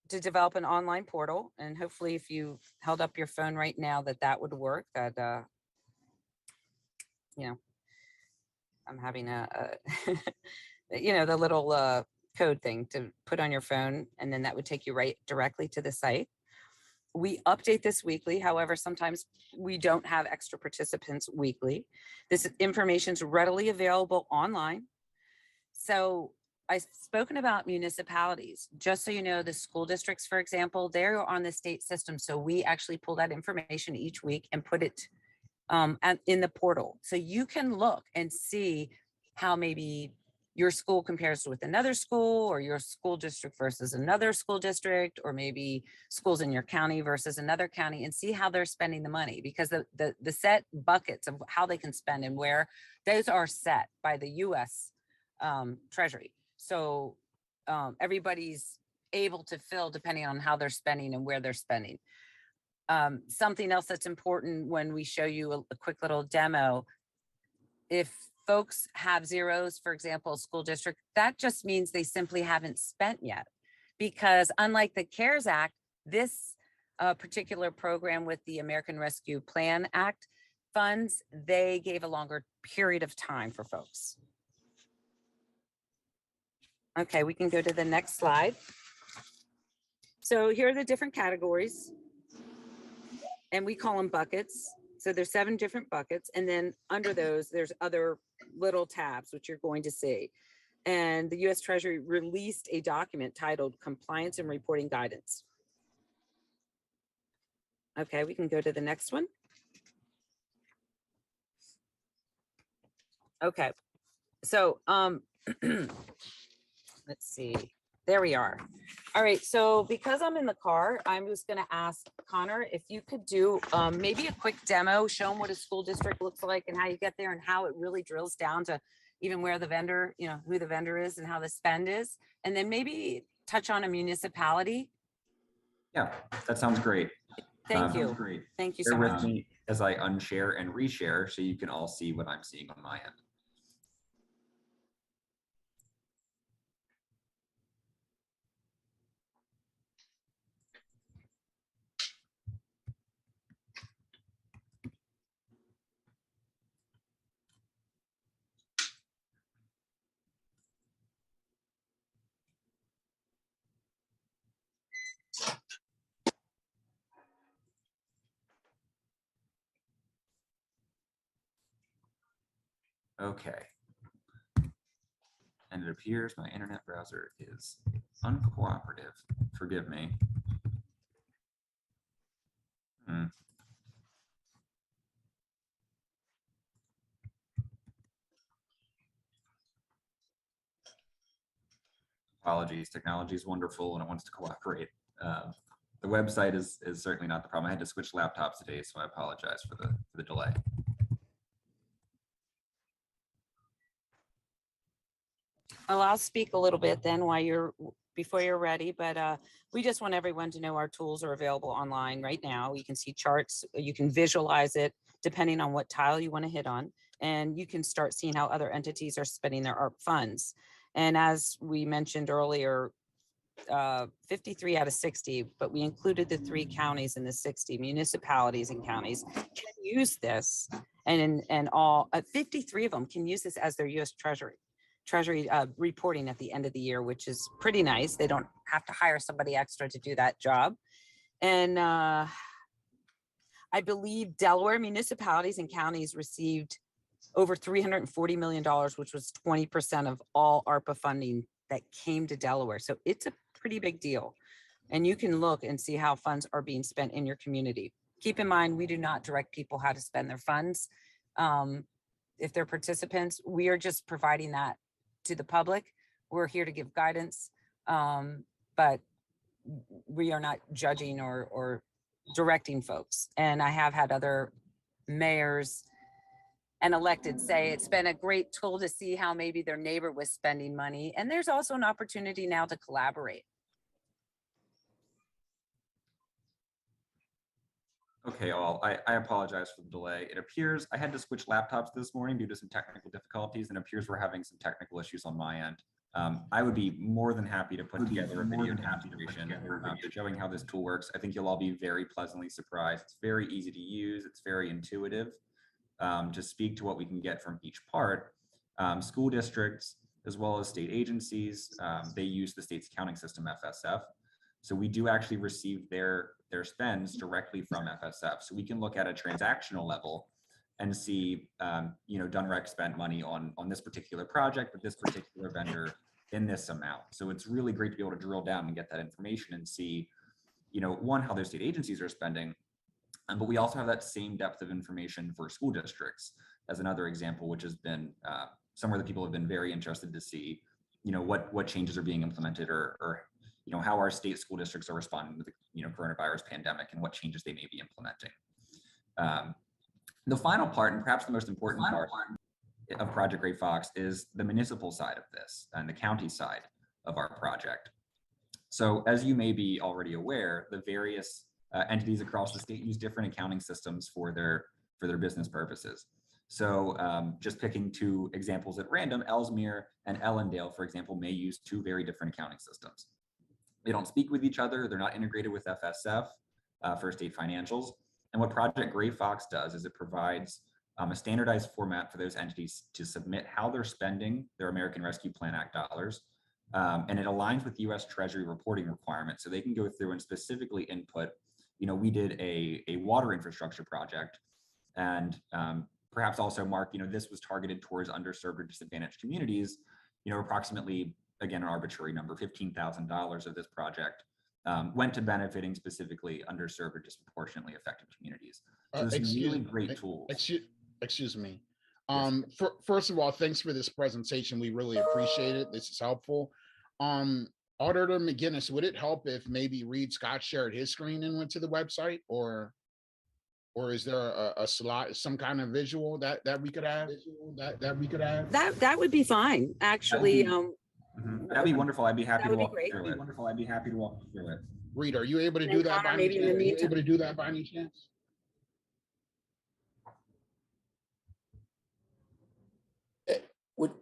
Speaker 12: to develop an online portal, and hopefully if you held up your phone right now that would work. That I'm having a the little code thing to put on your phone, and then that would take you right directly to the site. We update this weekly. However, sometimes we don't have extra participants weekly. This information is readily available online. So I've spoken about municipalities. Just so you know, the school districts, for example, they're on the state system. So we actually pull that information each week and put it in the portal. So you can look and see how maybe your school compares with another school, or your school district versus another school district, or maybe schools in your county versus another county, and see how they're spending the money, because the set buckets of how they can spend and where, those are set by the US Treasury. So everybody's able to fill depending on how they're spending and where they're spending. Something else that's important when we show you a quick little demo, if folks have zeros, for example, school district, that just means they simply haven't spent yet. Because unlike the CARES Act, this particular program with the American Rescue Plan Act funds, they gave a longer period of time for folks. Okay, we can go to the next slide. So here are the different categories, and we call them buckets. So there's 7 different buckets, and then under those, there's other little tabs, which you're going to see. And the US Treasury released a document titled Compliance and Reporting Guidance. Okay, we can go to the next one. Okay, so let's see, there we are. All right, so because I'm in the car, I'm just gonna ask Connor if you could do maybe a quick demo, show them what a school district looks like and how you get there and how it really drills down to even where the vendor, you know, who the vendor is and how the spend is, and then maybe touch on a municipality.
Speaker 13: Yeah, that sounds great.
Speaker 12: Thank you.
Speaker 13: Great.
Speaker 12: Thank you
Speaker 13: Bear
Speaker 12: so
Speaker 13: with
Speaker 12: much.
Speaker 13: me as I unshare and reshare so you can all see what I'm seeing on my end. Okay. And it appears my internet browser is uncooperative. Forgive me. Apologies. Technology is wonderful and it wants to cooperate. The website is certainly not the problem. I had to switch laptops today, so I apologize for the delay.
Speaker 12: Well, I'll speak a little bit then before you're ready, but we just want everyone to know our tools are available online right now. You can see charts, you can visualize it depending on what tile you want to hit on, and you can start seeing how other entities are spending their ARP funds. And as we mentioned earlier, 53 out of 60, but we included the 3 counties in the 60 municipalities and counties can use this, and all 53 of them can use this as their US Treasury reporting at the end of the year, which is pretty nice. They don't have to hire somebody extra to do that job. And I believe Delaware municipalities and counties received over $340 million, which was 20% of all ARPA funding that came to Delaware. So it's a pretty big deal. And you can look and see how funds are being spent in your community. Keep in mind, we do not direct people how to spend their funds. If they're participants, we are just providing that to the public. We're here to give guidance, but we are not judging or directing folks. And I have had other mayors and elected say it's been a great tool to see how maybe their neighbor was spending money. And there's also an opportunity now to collaborate.
Speaker 13: Okay, all. I apologize for the delay. It appears I had to switch laptops this morning due to some technical difficulties, and it appears we're having some technical issues on my end. I would be more than happy to put together a video demonstration showing how this tool works. I think you'll all be very pleasantly surprised. It's very easy to use. It's very intuitive. To speak to what we can get from each part, school districts, as well as state agencies, they use the state's accounting system, FSF. So we do actually receive their spends directly from FSF. So we can look at a transactional level and see, Dunrec spent money on this particular project with this particular vendor in this amount. So it's really great to be able to drill down and get that information and see, one, how their state agencies are spending, but we also have that same depth of information for school districts as another example, which has been somewhere that people have been very interested to see, what changes are being implemented or how our state school districts are responding to the coronavirus pandemic and what changes they may be implementing. The final part, and perhaps the most important part of Project Great Fox, is the municipal side of this and the county side of our project. So as you may be already aware, the various entities across the state use different accounting systems for their business purposes. So just picking two examples at random, Ellesmere and Ellendale, for example, may use two very different accounting systems. They don't speak with each other. They're not integrated with FSF, for state financials. And what Project Gray Fox does is it provides a standardized format for those entities to submit how they're spending their American Rescue Plan Act dollars. And it aligns with US Treasury reporting requirements. So they can go through and specifically input, we did a water infrastructure project, and perhaps also, Mark, this was targeted towards underserved or disadvantaged communities, approximately, again, an arbitrary number, $15,000 of this project went to benefiting specifically underserved or disproportionately affected communities. So there's some really great tools.
Speaker 1: Excuse me.
Speaker 13: Yes.
Speaker 1: First of all, thanks for this presentation. We really appreciate it. This is helpful. Auditor McGinnis, would it help if maybe Reed Scott shared his screen and went to the website, or is there a slide, some kind of visual that we could have?
Speaker 12: That would be fine, actually.
Speaker 13: That'd be wonderful. I'd be happy
Speaker 12: That
Speaker 13: to
Speaker 12: would be
Speaker 13: walk
Speaker 12: great.
Speaker 13: through it. Wonderful. I'd be happy to walk through it.
Speaker 1: Reed, are you able to
Speaker 12: And
Speaker 1: do that
Speaker 12: Connor,
Speaker 1: by any
Speaker 12: maybe in the
Speaker 1: chance? Are you
Speaker 12: meantime-
Speaker 1: able to do that by any chance?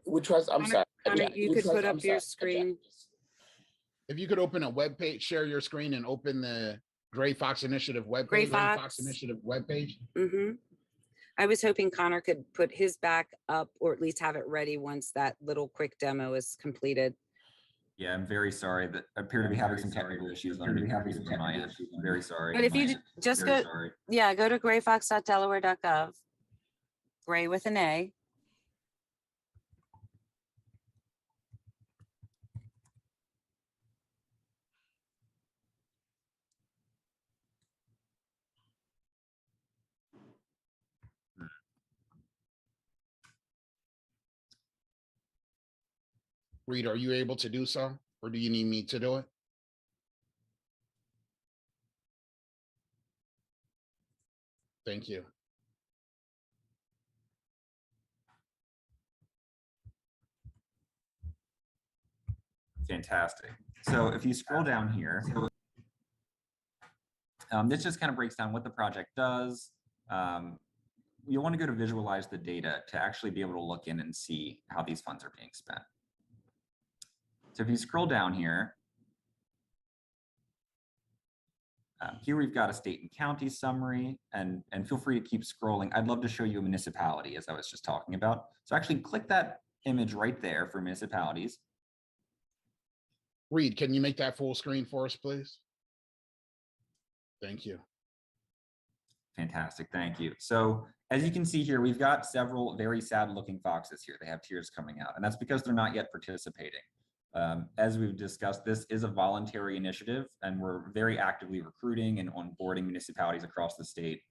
Speaker 14: Which was, I'm sorry.
Speaker 12: Connor, you could put up your screen.
Speaker 1: If you could open a web page, share your screen and open the Gray Fox Initiative webpage.
Speaker 12: Gray Fox
Speaker 1: Initiative webpage.
Speaker 12: I was hoping Connor could put his back up, or at least have it ready once that little quick demo is completed.
Speaker 13: Yeah, I'm very sorry that I appear to be having some technical issues on my end. I'm very sorry.
Speaker 12: But if you just go, go to grayfox.delaware.gov, Gray with an A.
Speaker 1: Reed, are you able to do so, or do you need me to do it? Thank you.
Speaker 13: Fantastic. So if you scroll down here, this just kind of breaks down what the project does. You'll want to go to visualize the data to actually be able to look in and see how these funds are being spent. So if you scroll down here, here we've got a state and county summary, and feel free to keep scrolling. I'd love to show you a municipality, as I was just talking about. So actually click that image right there for municipalities.
Speaker 1: Reed, can you make that full screen for us, please? Thank you.
Speaker 13: Fantastic, thank you. So as you can see here, we've got several very sad looking foxes here. They have tears coming out, and that's because they're not yet participating. As we've discussed, this is a voluntary initiative, and we're very actively recruiting and onboarding municipalities across the state.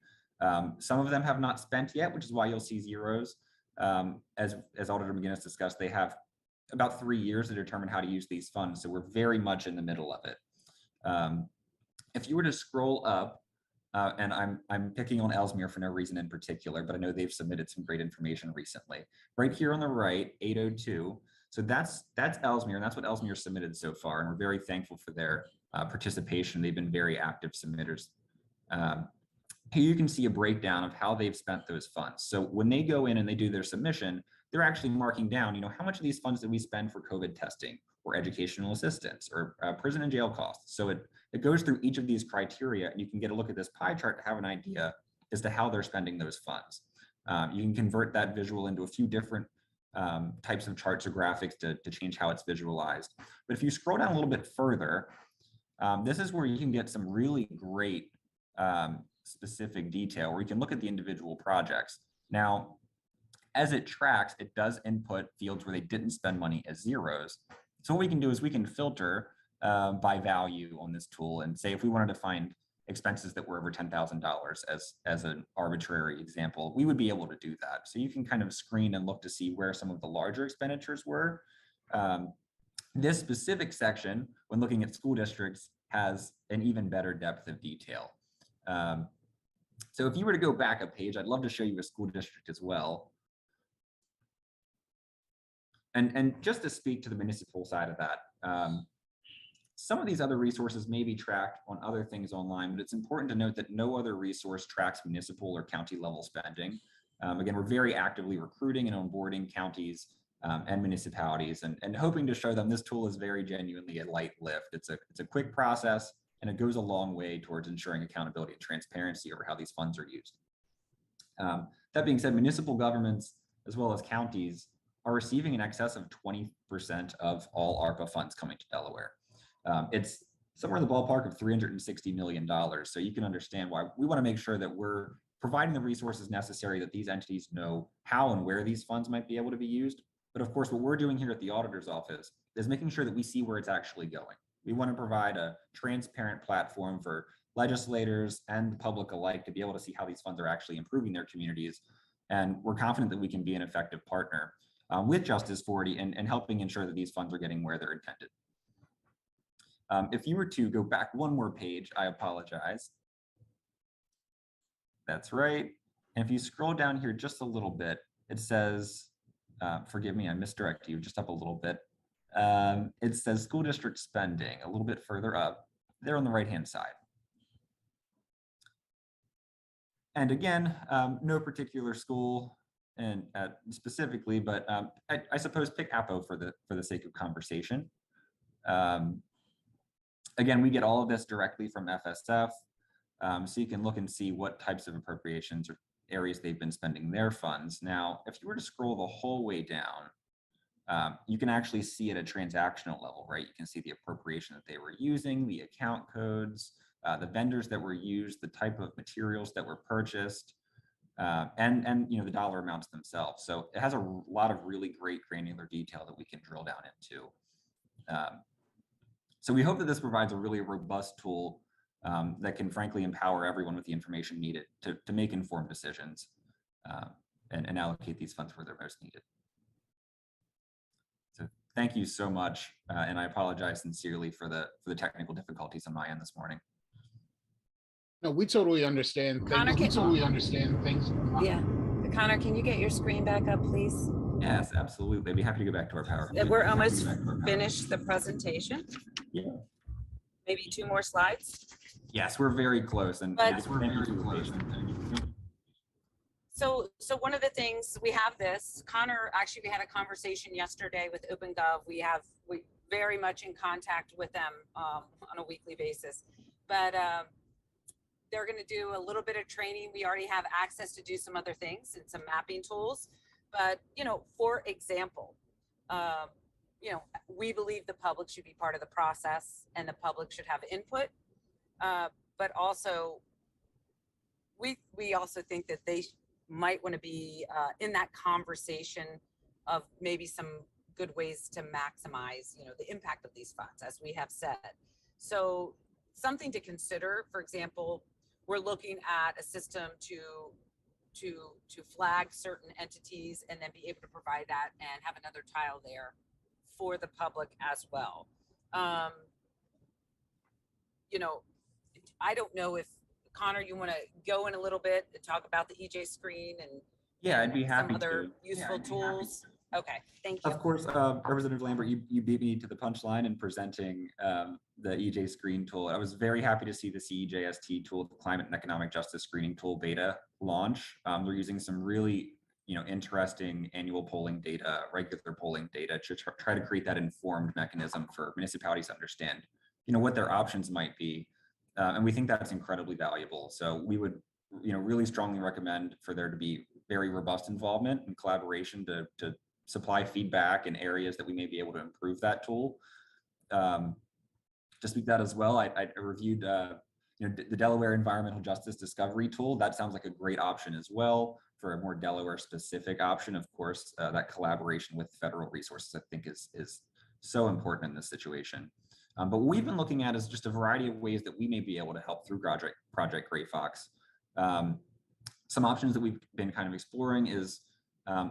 Speaker 13: Some of them have not spent yet, which is why you'll see zeros. As Auditor McGinnis discussed, they have about 3 years to determine how to use these funds, so we're very much in the middle of it. If you were to scroll up, and I'm picking on Ellesmere for no reason in particular, but I know they've submitted some great information recently. Right here on the right, 802. So that's Ellesmere, and that's what Ellesmere submitted so far, and we're very thankful for their participation. They've been very active submitters. Here you can see a breakdown of how they've spent those funds. So when they go in and they do their submission, they're actually marking down, how much of these funds did we spend for COVID testing or educational assistance or prison and jail costs. So it goes through each of these criteria, and you can get a look at this pie chart to have an idea as to how they're spending those funds. You can convert that visual into a few different types of charts or graphics to change how it's visualized. But if you scroll down a little bit further, this is where you can get some really great specific detail where you can look at the individual projects. Now, as it tracks, it does input fields where they didn't spend money as zeros. So what we can do is we can filter by value on this tool and say if we wanted to find expenses that were over $10,000 as an arbitrary example, we would be able to do that. So you can kind of screen and look to see where some of the larger expenditures were. This specific section, when looking at school districts, has an even better depth of detail. So if you were to go back a page, I'd love to show you a school district as well. And just to speak to the municipal side of that, some of these other resources may be tracked on other things online, but it's important to note that no other resource tracks municipal or county level spending. Again, we're very actively recruiting and onboarding counties and municipalities and hoping to show them this tool is very genuinely a light lift. It's a quick process, and it goes a long way towards ensuring accountability and transparency over how these funds are used. That being said, municipal governments, as well as counties, are receiving in excess of 20% of all ARPA funds coming to Delaware. It's somewhere in the ballpark of $360 million. So you can understand why we want to make sure that we're providing the resources necessary that these entities know how and where these funds might be able to be used. But of course, what we're doing here at the auditor's office is making sure that we see where it's actually going. We want to provide a transparent platform for legislators and the public alike to be able to see how these funds are actually improving their communities. And we're confident that we can be an effective partner with Justice 40 and helping ensure that these funds are getting where they're intended. If you were to go back one more page, I apologize. That's right. And if you scroll down here just a little bit, it says, forgive me, I misdirected you just up a little bit. It says school district spending a little bit further up there on the right-hand side. And again, no particular school and specifically, but I suppose pick Apo for the sake of conversation. Again, we get all of this directly from FSF, so you can look and see what types of appropriations or areas they've been spending their funds. Now, if you were to scroll the whole way down, you can actually see at a transactional level, right? You can see the appropriation that they were using, the account codes, the vendors that were used, the type of materials that were purchased, and you know, the dollar amounts themselves. So it has a lot of really great granular detail that we can drill down into. So we hope that this provides a really robust tool that can frankly empower everyone with the information needed to make informed decisions and allocate these funds where they're most needed. So thank you so much, and I apologize sincerely for the technical difficulties on my end this morning.
Speaker 1: No, we totally understand.
Speaker 12: Connor,
Speaker 1: We totally understand things.
Speaker 12: Yeah. Connor, can you get your screen back up, please?
Speaker 13: Yes, absolutely. I'd be happy to go back to our PowerPoint.
Speaker 12: We're almost finished the presentation.
Speaker 13: Yeah.
Speaker 12: Maybe 2 more slides.
Speaker 13: Yes, we're very close, and
Speaker 12: But-
Speaker 13: yes, we're very close.
Speaker 12: So one of the things we have this, Connor, actually, we had a conversation yesterday with OpenGov. We very much in contact with them on a weekly basis, but they're going to do a little bit of training. We already have access to do some other things and some mapping tools, but you know, for example, you know, we believe the public should be part of the process and the public should have input, but also we also think that they might want to be in that conversation of maybe some good ways to maximize, you know, the impact of these funds, as we have said. So something to consider, for example, we're looking at a system to flag certain entities and then be able to provide that and have another tile there for the public as well. You know, I don't know if Connor, you want to go in a little bit and talk about the EJ screen and
Speaker 13: yeah, I'd be happy
Speaker 12: some other
Speaker 13: to.
Speaker 12: useful tools. Okay, thank you.
Speaker 13: Of course, Representative Lambert, you beat me to the punchline in presenting the EJ screen tool. I was very happy to see the CEJST tool, the Climate and Economic Justice Screening Tool beta launch. They're using some really interesting annual polling data, regular polling data to try to create that informed mechanism for municipalities to understand, what their options might be. And we think that's incredibly valuable. So we would, really strongly recommend for there to be very robust involvement and collaboration to supply feedback in areas that we may be able to improve that tool. To speak that as well, I reviewed the Delaware Environmental Justice Discovery Tool. That sounds like a great option as well for a more Delaware specific option. Of course, that collaboration with federal resources, I think is so important in this situation. But what we've been looking at is just a variety of ways that we may be able to help through Project Gray Fox. Some options that we've been kind of exploring is,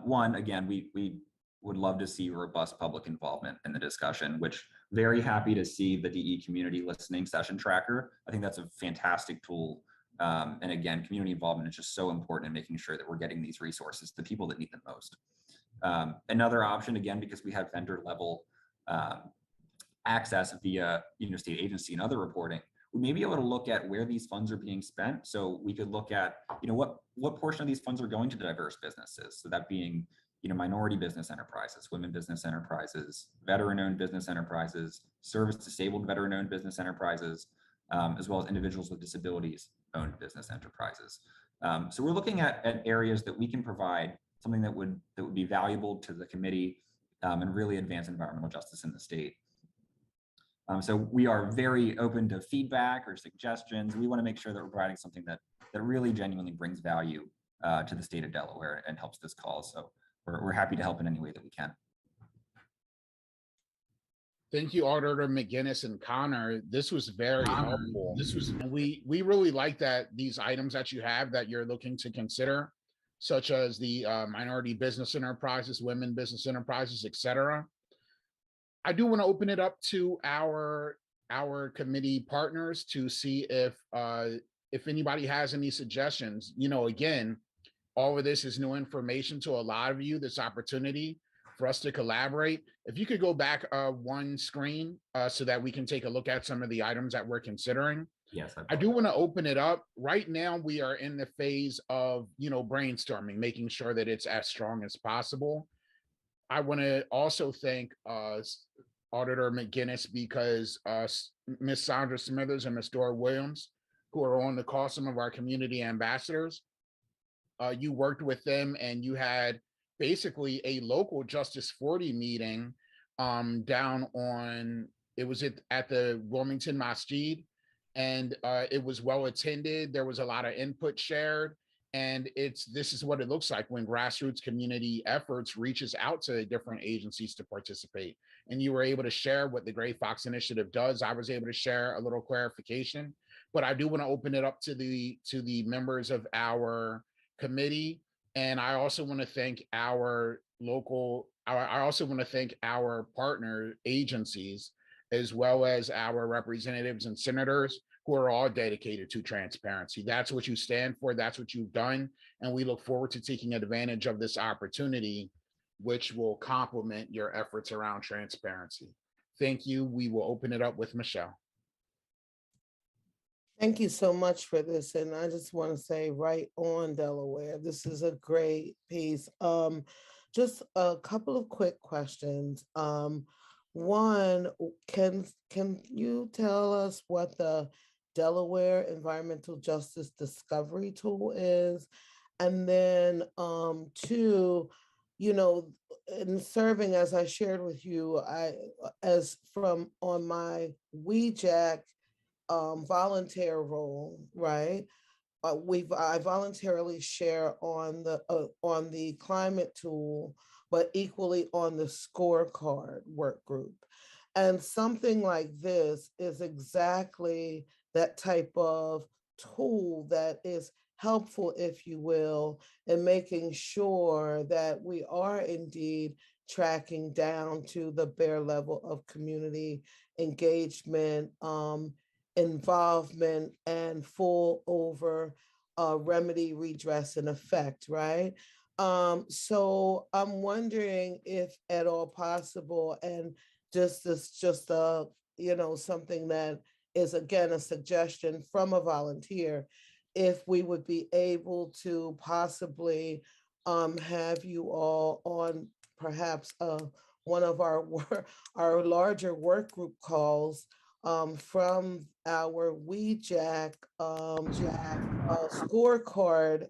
Speaker 13: one, again, we would love to see robust public involvement in the discussion, which very happy to see the DE community listening session tracker. I think that's a fantastic tool. And again, community involvement is just so important in making sure that we're getting these resources to the people that need them most. Another option, again, because we have vendor level access via state agency and other reporting, we may be able to look at where these funds are being spent. So we could look at, what portion of these funds are going to diverse businesses. So that being, minority business enterprises, women business enterprises, veteran-owned business enterprises, service-disabled veteran-owned business enterprises, as well as individuals with disabilities-owned business enterprises. So we're looking at areas that we can provide something that would be valuable to the committee and really advance environmental justice in the state. So we are very open to feedback or suggestions. We want to make sure that we're providing something that really genuinely brings value to the state of Delaware and helps this cause. So we're happy to help in any way that we can.
Speaker 1: Thank you, Auditor McGinnis and Connor. This was very helpful. We really like that these items that you have that you're looking to consider, such as the minority business enterprises, women business enterprises, etc. I do want to open it up to our committee partners to see if anybody has any suggestions. Again, all of this is new information to a lot of you, this opportunity for us to collaborate. If you could go back one screen so that we can take a look at some of the items that we're considering.
Speaker 13: Yes,
Speaker 1: I do want to open it up. Right now, we are in the phase of, brainstorming, making sure that it's as strong as possible. I want to also thank Auditor McGinnis because Ms. Sandra Smithers and Ms. Dora Williams, who are on the call, some of our community ambassadors, you worked with them and you had basically a local Justice 40 meeting down on, it was at the Wilmington Masjid, and it was well attended. There was a lot of input shared, and this is what it looks like when grassroots community efforts reaches out to different agencies to participate. And you were able to share what the Gray Fox Initiative does. I was able to share a little clarification, but I do want to open it up to the members of our committee. And I also want to thank our partner agencies, as well as our representatives and senators who are all dedicated to transparency. That's what you stand for. That's what you've done. And we look forward to taking advantage of this opportunity, which will complement your efforts around transparency. Thank you. We will open it up with Michelle.
Speaker 5: Thank you so much for this. And I just want to say, right on, Delaware, this is a great piece. Just a couple of quick questions. One, can you tell us what the Delaware Environmental Justice Discovery Tool is? And then two, in serving, as I shared with you, on my WEJAC volunteer role, right? I voluntarily share on the climate tool, but equally on the scorecard work group. And something like this is exactly that type of tool that is helpful, if you will, in making sure that we are indeed tracking down to the bare level of community engagement, involvement, and full over remedy, redress, and effect, right? So I'm wondering if at all possible, and something that is again a suggestion from a volunteer, if we would be able to possibly have you all on perhaps one of our larger work group calls from our WEJAC scorecard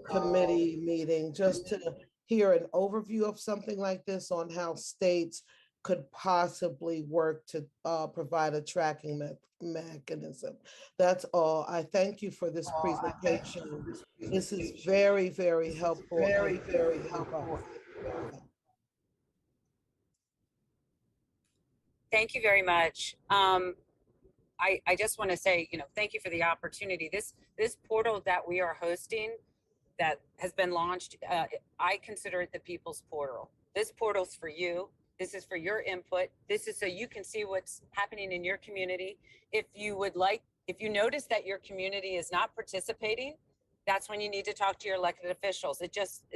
Speaker 5: committee meeting, just to hear an overview of something like this on how states could possibly work to provide a tracking mechanism. That's all. I thank you for this presentation. This is very, very helpful. Very, very helpful.
Speaker 12: Thank you very much. I just want to say, thank you for the opportunity. This portal that we are hosting that has been launched, I consider it the people's portal. This portal's for you. This is for your input. This is so you can see what's happening in your community. If you notice that your community is not participating, that's when you need to talk to your elected officials.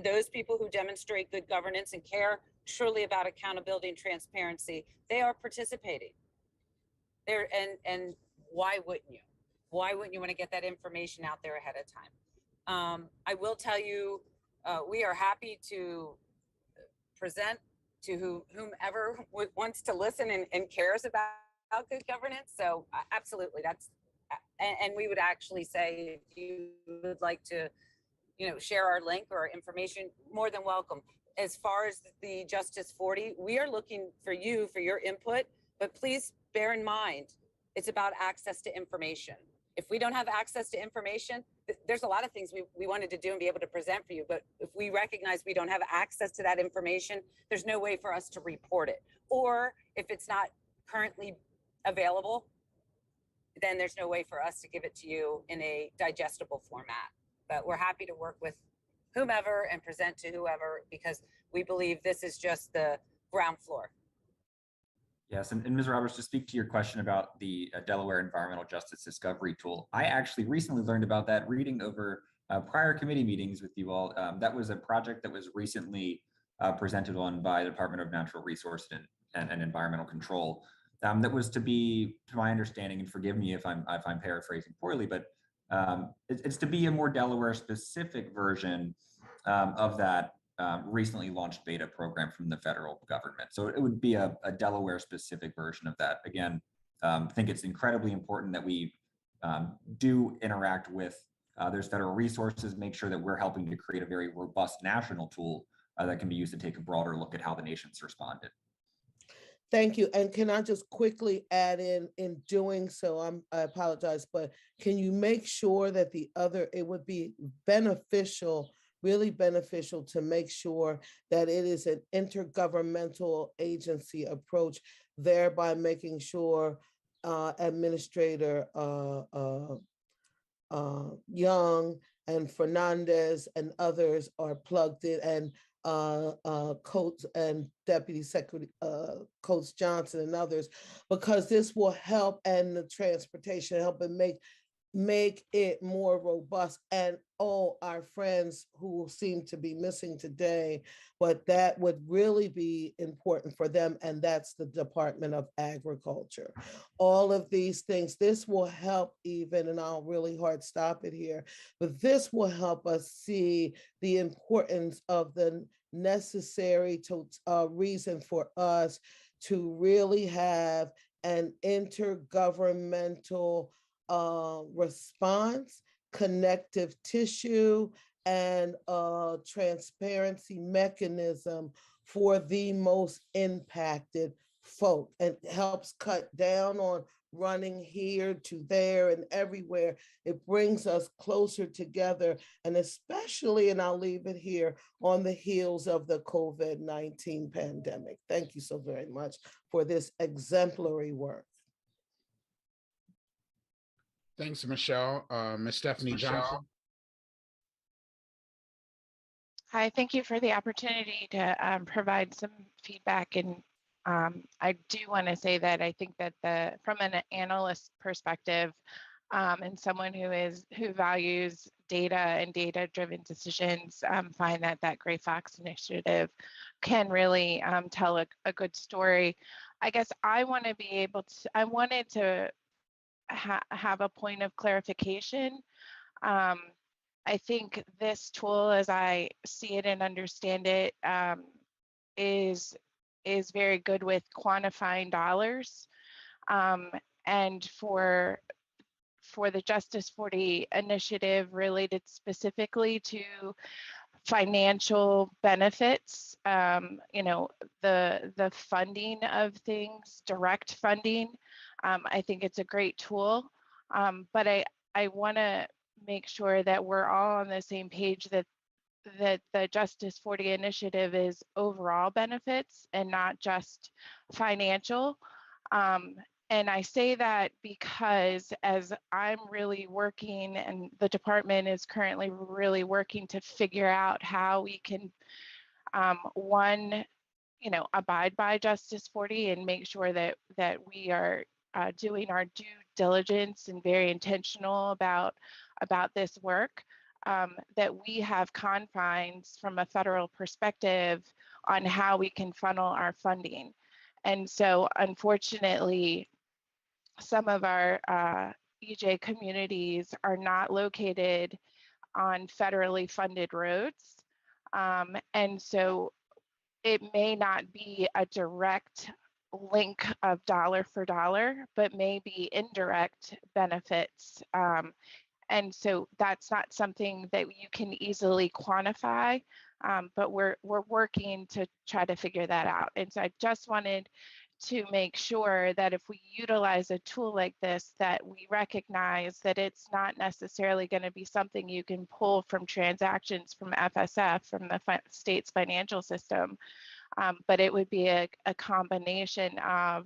Speaker 12: Those people who demonstrate good governance and care truly about accountability and transparency, they are participating. And why wouldn't you? Why wouldn't you want to get that information out there ahead of time? I will tell you, we are happy to present to whomever wants to listen and cares about good governance. So absolutely, and we would actually say, if you would like to, share our link or information, more than welcome. As far as the Justice 40, we are looking for you, for your input, but please bear in mind, it's about access to information. If we don't have access to information, there's a lot of things we wanted to do and be able to present for you, but if we recognize we don't have access to that information, there's no way for us to report it. Or if it's not currently available, then there's no way for us to give it to you in a digestible format. But we're happy to work with whomever and present to whoever, because we believe this is just the ground floor.
Speaker 13: Yes, and Ms. Roberts, to speak to your question about the Delaware Environmental Justice Discovery Tool, I actually recently learned about that reading over prior committee meetings with you all. That was a project that was recently presented on by the Department of Natural Resources and Environmental Control. That was to be, to my understanding, and forgive me if I'm paraphrasing poorly, but it's to be a more Delaware-specific version of that recently launched beta program from the federal government. So it would be a Delaware-specific version of that. Again, I think it's incredibly important that we do interact with there's federal resources, make sure that we're helping to create a very robust national tool that can be used to take a broader look at how the nation's responded.
Speaker 5: Thank you. And can I just quickly add in doing so, I apologize, but can you make sure that it would be beneficial, really beneficial to make sure that it is an intergovernmental agency approach, thereby making sure Administrator Young and Fernandez and others are plugged in, and Coates and Deputy Secretary Coates Johnson and others, because this will help, and the transportation help and make it more robust. And our friends who seem to be missing today, but that would really be important for them, and that's the Department of Agriculture. All of these things, this will help even, and I'll really hard stop it here, but this will help us see the importance of the necessary reason for us to really have an intergovernmental response, connective tissue, and transparency mechanism for the most impacted folk, and helps cut down on running here to there and everywhere. It brings us closer together, and especially, and I'll leave it here, on the heels of the COVID-19 pandemic. Thank you so very much for this exemplary work.
Speaker 1: Thanks, Michelle. Ms. Stephanie Johnson.
Speaker 14: Hi, thank you for the opportunity to provide some feedback. And I do want to say that I think that from an analyst perspective, and someone who values data and data-driven decisions, find that Gray Fox initiative can really tell a good story. I guess I wanted to have a point of clarification. I think this tool, as I see it and understand it, is very good with quantifying dollars. And for the Justice 40 initiative related specifically to financial benefits, the funding of things, direct funding, I think it's a great tool. But I want to make sure that we're all on the same page, that the Justice 40 initiative is overall benefits and not just financial. And I say that because as I'm really working, and the department is currently really working to figure out how we can, abide by Justice 40 and make sure that we are doing our due diligence and very intentional about this work, that we have confines from a federal perspective on how we can funnel our funding. And so unfortunately, some of our EJ communities are not located on federally funded roads. And so it may not be a direct link of dollar for dollar, but maybe indirect benefits. And so that's not something that you can easily quantify, but we're working to try to figure that out. And so I just wanted to make sure that if we utilize a tool like this, that we recognize that it's not necessarily going to be something you can pull from transactions from FSF, from the state's financial system, but it would be a combination of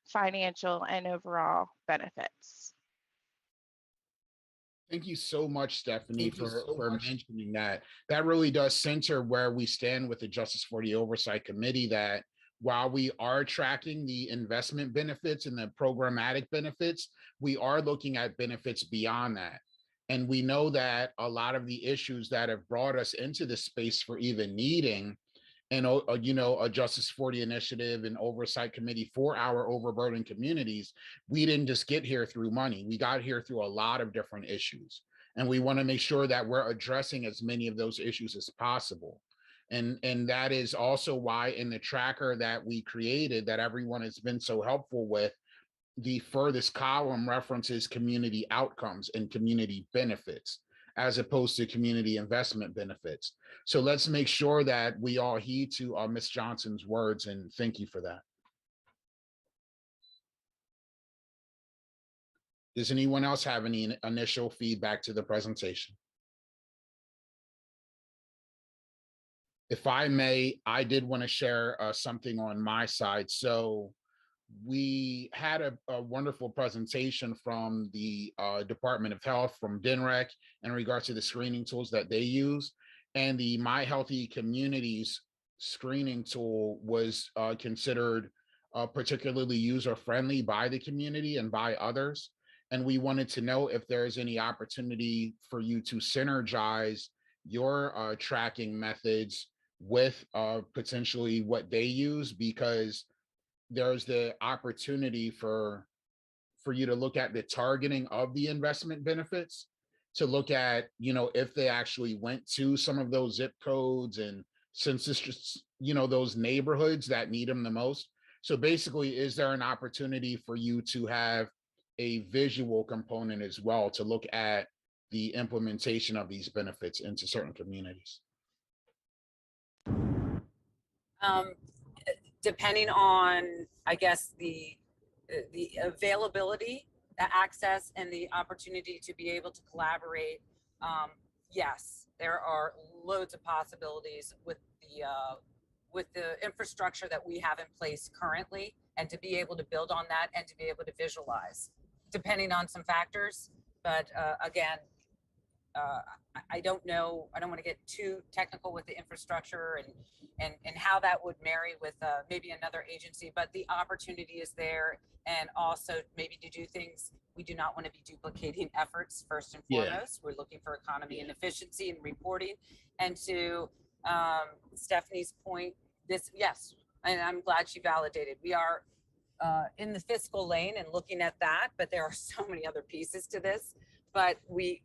Speaker 14: financial and overall benefits.
Speaker 1: Thank you so much, Stephanie, for mentioning that. That really does center where we stand with the Justice for the Oversight Committee, that while we are tracking the investment benefits and the programmatic benefits, we are looking at benefits beyond that. And we know that a lot of the issues that have brought us into this space for even needing and a Justice for the Initiative and Oversight Committee for our overburdened communities, we didn't just get here through money. We got here through a lot of different issues. And we want to make sure that we're addressing as many of those issues as possible. And that is also why in the tracker that we created, that everyone has been so helpful with, the furthest column references community outcomes and community benefits, as opposed to community investment benefits. So let's make sure that we all heed to Ms. Johnson's words, and thank you for that. Does anyone else have any initial feedback to the presentation? If I may, I did want to share something on my side. So we had a wonderful presentation from the Department of Health, from DNREC, in regards to the screening tools that they use. And the My Healthy Communities screening tool was considered particularly user-friendly by the community and by others. And we wanted to know if there's any opportunity for you to synergize your tracking methods with potentially what they use, because there's the opportunity for you to look at the targeting of the investment benefits, to look at, if they actually went to some of those zip codes and census, those neighborhoods that need them the most. So basically, is there an opportunity for you to have a visual component as well, to look at the implementation of these benefits into certain communities?
Speaker 12: Depending on, I guess, the availability, the access, and the opportunity to be able to collaborate, yes, there are loads of possibilities with the infrastructure that we have in place currently, and to be able to build on that and to be able to visualize, depending on some factors. But again, I don't know. I don't want to get too technical with the infrastructure and how that would marry with maybe another agency, but the opportunity is there. And also maybe to do things, we do not want to be duplicating efforts first and foremost. We're looking for economy and efficiency and reporting. And to Stephanie's point, yes, and I'm glad she validated, we are in the fiscal lane and looking at that, but there are so many other pieces to this. But we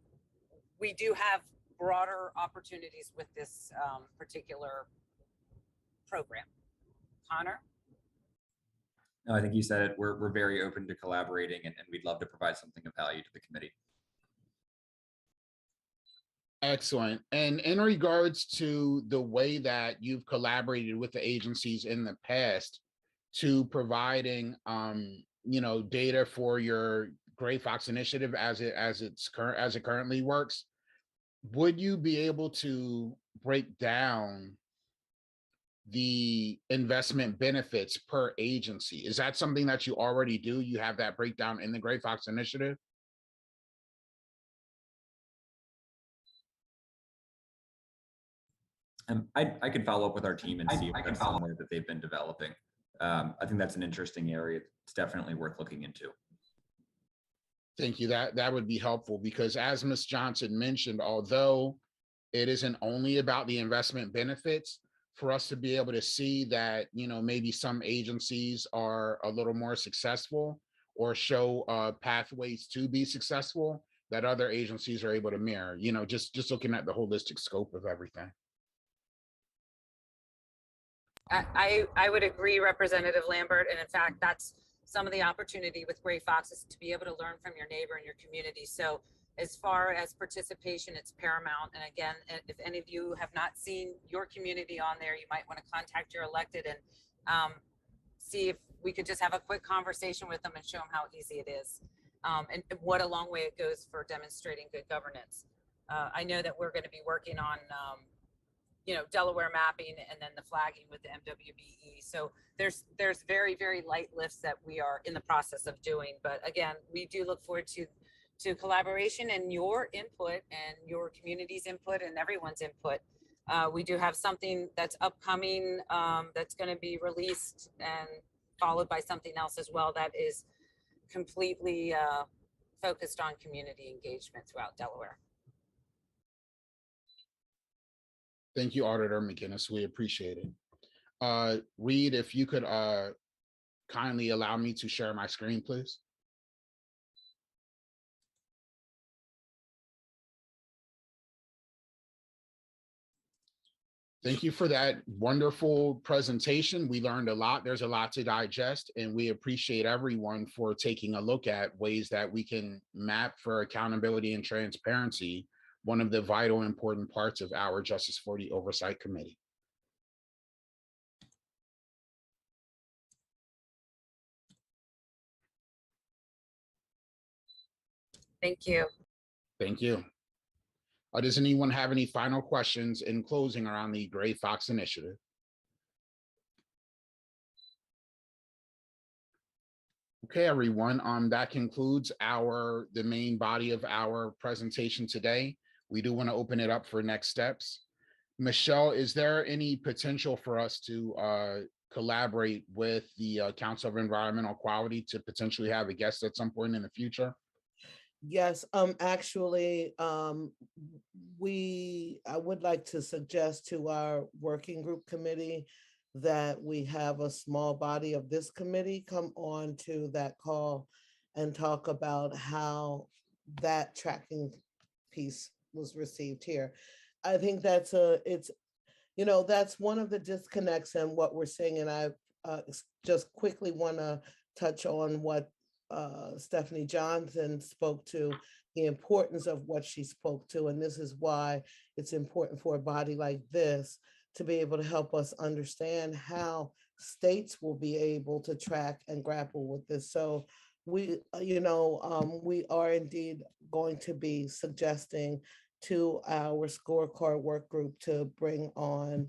Speaker 12: do have broader opportunities with this particular program. Connor?
Speaker 13: No, I think you said it. We're very open to collaborating, and we'd love to provide something of value to the committee.
Speaker 1: Excellent. And in regards to the way that you've collaborated with the agencies in the past to providing, data for your Gray Fox initiative as it currently works, would you be able to break down the investment benefits per agency? Is that something that you already do? You have that breakdown in the Gray Fox initiative?
Speaker 13: I could follow up with our team and see if that's somewhere that they've been developing. I think that's an interesting area. It's definitely worth looking into.
Speaker 1: Thank you. That would be helpful, because as Ms. Johnson mentioned, although it isn't only about the investment benefits, for us to be able to see that, maybe some agencies are a little more successful, or show pathways to be successful that other agencies are able to mirror, just looking at the holistic scope of everything.
Speaker 12: I would agree, Representative Lambert. And in fact, that's some of the opportunity with Gray Fox is to be able to learn from your neighbor and your community. So as far as participation, it's paramount. And again, if any of you have not seen your community on there, you might want to contact your elected and see if we could just have a quick conversation with them and show them how easy it is. And what a long way it goes for demonstrating good governance. I know that we're going to be working on Delaware mapping and then the flagging with the MWBE. So there's very, very light lifts that we are in the process of doing. But again, we do look forward to collaboration and your input and your community's input and everyone's input. We do have something that's upcoming that's going to be released and followed by something else as well that is completely focused on community engagement throughout Delaware.
Speaker 1: Thank you, Auditor McGinnis. We appreciate it. Reed, if you could kindly allow me to share my screen, please. Thank you for that wonderful presentation. We learned a lot. There's a lot to digest, and we appreciate everyone for taking a look at ways that we can map for accountability and transparency, one of the vital important parts of our Justice 40 Oversight Committee.
Speaker 12: Thank you.
Speaker 1: Thank you. Does anyone have any final questions in closing around the Gray Fox Initiative? Okay, everyone, that concludes the main body of our presentation today. We do want to open it up for next steps. Michelle, is there any potential for us to collaborate with the Council of Environmental Quality to potentially have a guest at some point in the future?
Speaker 5: Yes, actually, I would like to suggest to our working group committee that we have a small body of this committee come on to that call and talk about how that tracking piece was received here. I think that's that's one of the disconnects in what we're seeing. And I just quickly want to touch on what Stephanie Johnson spoke to, the importance of what she spoke to. And this is why it's important for a body like this to be able to help us understand how states will be able to track and grapple with this. So we are indeed going to be suggesting to our scorecard work group to bring on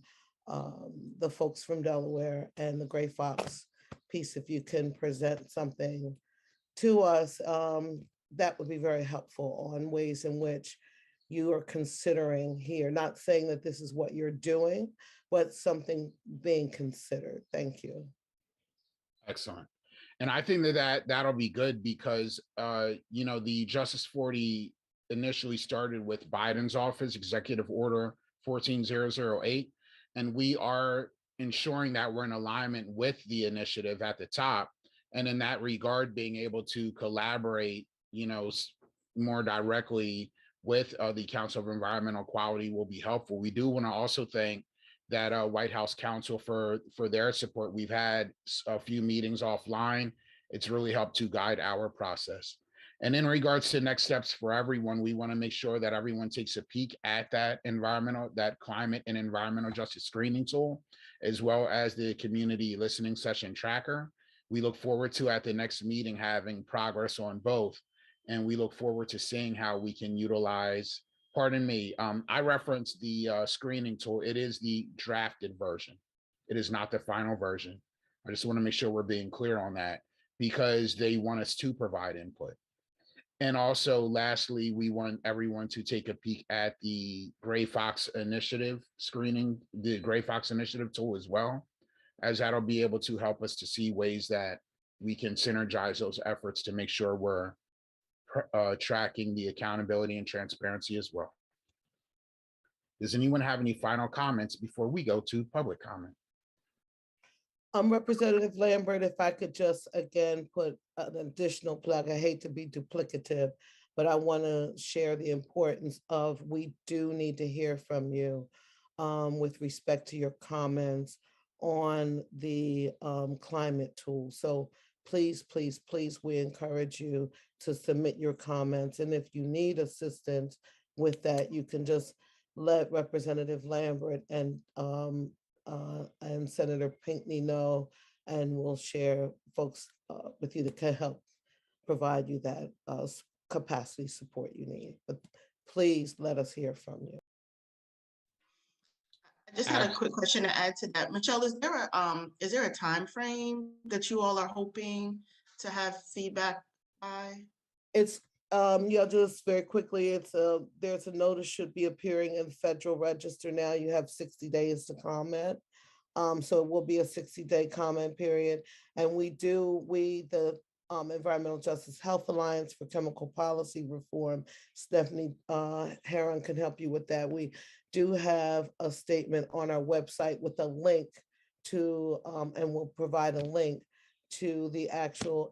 Speaker 5: the folks from Delaware and the Gray Fox piece. If you can present something to us, that would be very helpful on ways in which you are considering here, not saying that this is what you're doing, but something being considered. Thank you.
Speaker 1: Excellent. And I think that'll be good because, the Justice 40 initially started with Biden's office, Executive Order 14008, and we are ensuring that we're in alignment with the initiative at the top. And in that regard, being able to collaborate, more directly with the Council of Environmental Quality will be helpful. We do want to also thank that White House Counsel for their support. We've had a few meetings offline. It's really helped to guide our process. And in regards to next steps for everyone, we want to make sure that everyone takes a peek at that climate and environmental justice screening tool, as well as the community listening session tracker. We look forward to, at the next meeting, having progress on both. And we look forward to seeing how we can utilize, pardon me, I referenced the screening tool. It is the drafted version. It is not the final version. I just want to make sure we're being clear on that because they want us to provide input. And also, lastly, we want everyone to take a peek at the Gray Fox Initiative screening, the Gray Fox Initiative tool as well, as that'll be able to help us to see ways that we can synergize those efforts to make sure we're tracking the accountability and transparency as well. Does anyone have any final comments before we go to public comment?
Speaker 5: Representative Lambert, if I could just again put an additional plug, I hate to be duplicative, but I want to share the importance of, we do need to hear from you with respect to your comments on the climate tool. So please, please, please, we encourage you to submit your comments. And if you need assistance with that, you can just let Representative Lambert and Senator Pinckney know, and we'll share folks with you that can help provide you that capacity support you need. But please let us hear from you.
Speaker 11: I just had a quick question to add to that. Michelle, is there a time frame that you all are hoping to have feedback by?
Speaker 5: It's yeah, just very quickly, it's there's a notice should be appearing in the Federal Register now. You have 60 days to comment. So it will be a 60-day comment period. And the Environmental Justice Health Alliance for Chemical Policy Reform, Stephanie Herron can help you with that. We do have a statement on our website with a link to, and we'll provide a link to the actual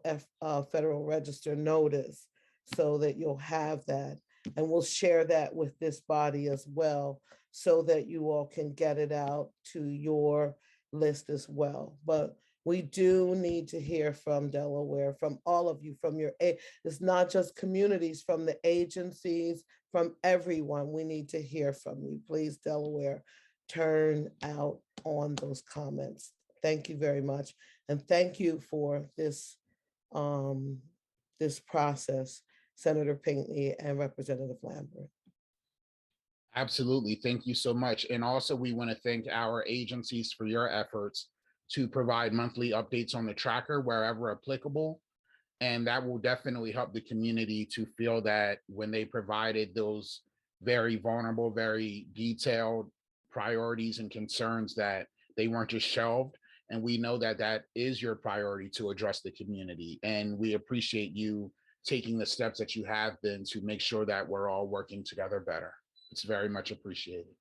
Speaker 5: Federal Register notice so that you'll have that. And we'll share that with this body as well, so that you all can get it out to your list as well. But we do need to hear from Delaware, from all of you, from your, it's not just communities, from the agencies, from everyone. We need to hear from you. Please, Delaware, turn out on those comments. Thank you very much. And thank you for this, this process, Senator Pinckney and Representative Lambert.
Speaker 1: Absolutely. Thank you so much. And also, we want to thank our agencies for your efforts to provide monthly updates on the tracker wherever applicable. And that will definitely help the community to feel that when they provided those very vulnerable, very detailed priorities and concerns, that they weren't just shelved. And we know that that is your priority to address the community. And we appreciate you taking the steps that you have been to make sure that we're all working together better. It's very much appreciated.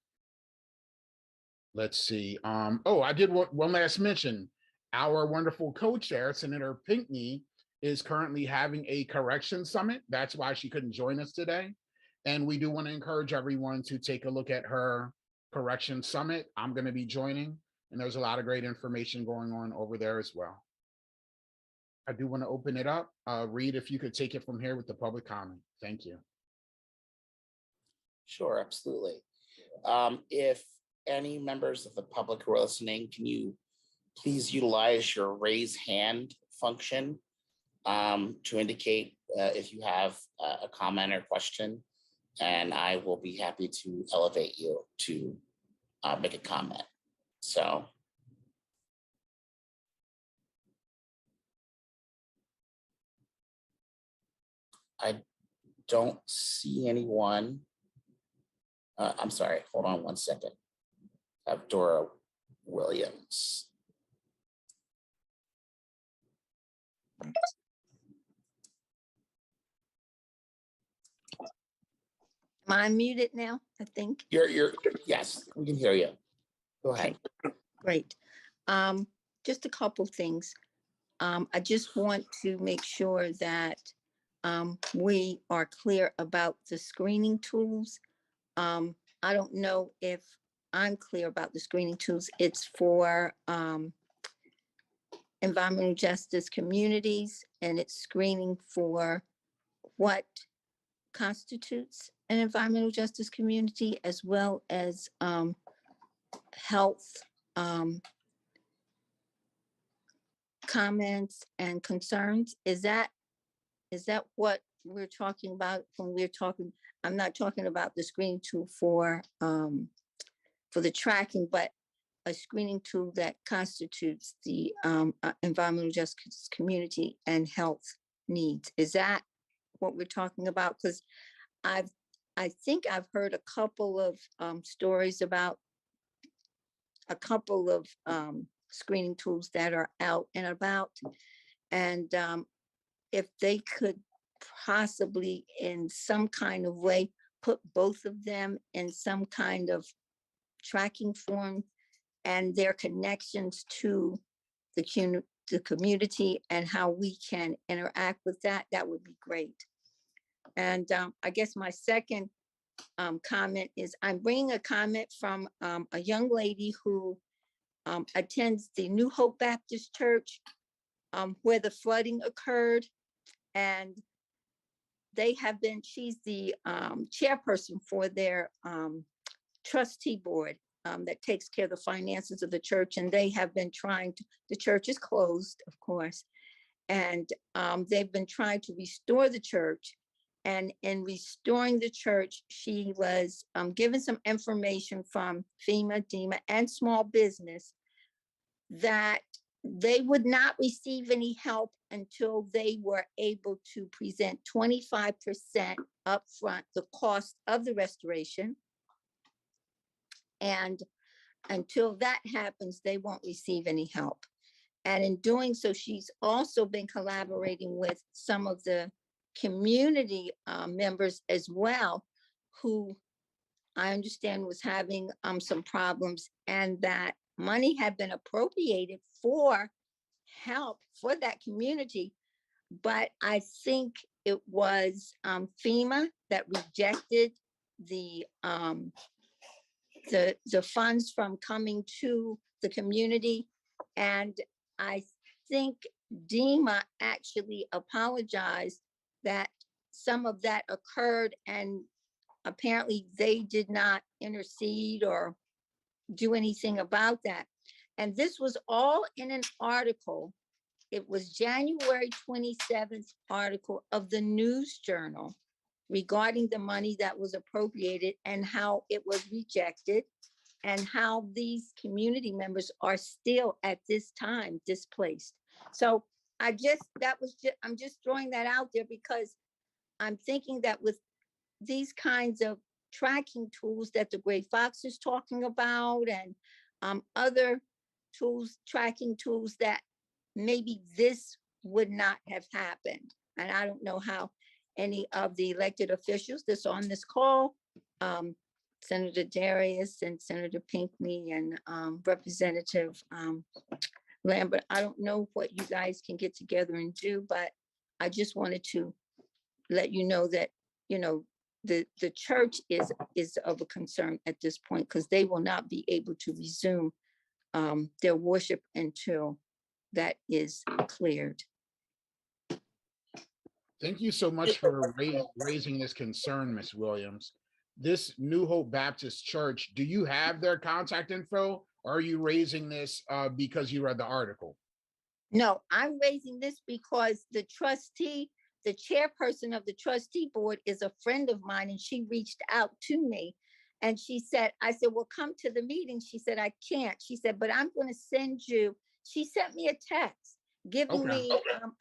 Speaker 1: Let's see. Oh, I did one last mention. Our wonderful co-chair, Senator Pinckney, is currently having a correction summit. That's why she couldn't join us today. And we do want to encourage everyone to take a look at her correction summit. I'm going to be joining, and there's a lot of great information going on over there as well. I do want to open it up. Reed, if you could take it from here with the public comment. Thank you.
Speaker 15: Sure, absolutely. If any members of the public who are listening, can you please utilize your raise hand function to indicate if you have a comment or question, and I will be happy to elevate you to make a comment. So. I don't see anyone. I'm sorry, hold on one second. I have Dora Williams.
Speaker 10: Am I muted now? I think.
Speaker 15: You're yes, we can hear you. Go ahead.
Speaker 10: Okay. Great. Just a couple things. I just want to make sure that we are clear about the screening tools. I don't know if I'm clear about the screening tools. It's for environmental justice communities, and it's screening for what constitutes an environmental justice community, as well as health comments and concerns. Is that what we're talking about when we're talking? I'm not talking about the screening tool for the tracking, but a screening tool that constitutes the environmental justice community and health needs. Is that what we're talking about? Because I think I've heard a couple of stories about a couple of screening tools that are out and about, and if they could possibly in some kind of way put both of them in some kind of tracking form and their connections to the community and how we can interact with that, that would be great. And I guess my second comment is I'm bringing a comment from a young lady who attends the New Hope Baptist Church where the flooding occurred. And she's the chairperson for their trustee board that takes care of the finances of the church. And they have been the church is closed, of course. And they've been trying to restore the church. And in restoring the church, she was given some information from FEMA, DEMA, and small business that they would not receive any help until they were able to present 25% upfront the cost of the restoration. And until that happens, they won't receive any help. And in doing so, she's also been collaborating with some of the community members as well, who I understand was having some problems, and that money had been appropriated for help for that community. But I think it was FEMA that rejected the funds from coming to the community. And I think DEMA actually apologized that some of that occurred, and apparently they did not intercede or do anything about that. And this was all in an article. It was January 27th article of the News Journal regarding the money that was appropriated and how it was rejected, and how these community members are still at this time displaced. So I'm just throwing that out there because I'm thinking that with these kinds of tracking tools that the Gray Fox is talking about, and other tools, tracking tools, that maybe this would not have happened. And I don't know how any of the elected officials that's on this call, Senator Darius and Senator Pinckney and Representative Lambert, I don't know what you guys can get together and do, but I just wanted to let you know that, you know, the church is of a concern at this point, because they will not be able to resume their worship until that is cleared.
Speaker 1: Thank you so much for raising this concern, Ms. Williams. This New Hope Baptist Church, do you have their contact info? Or are you raising this because you read the article?
Speaker 10: No, I'm raising this because the chairperson of the trustee board is a friend of mine, and she reached out to me. And she said, I said, well, come to the meeting. She said, I can't. She said, but I'm going to send you. She sent me a text giving me,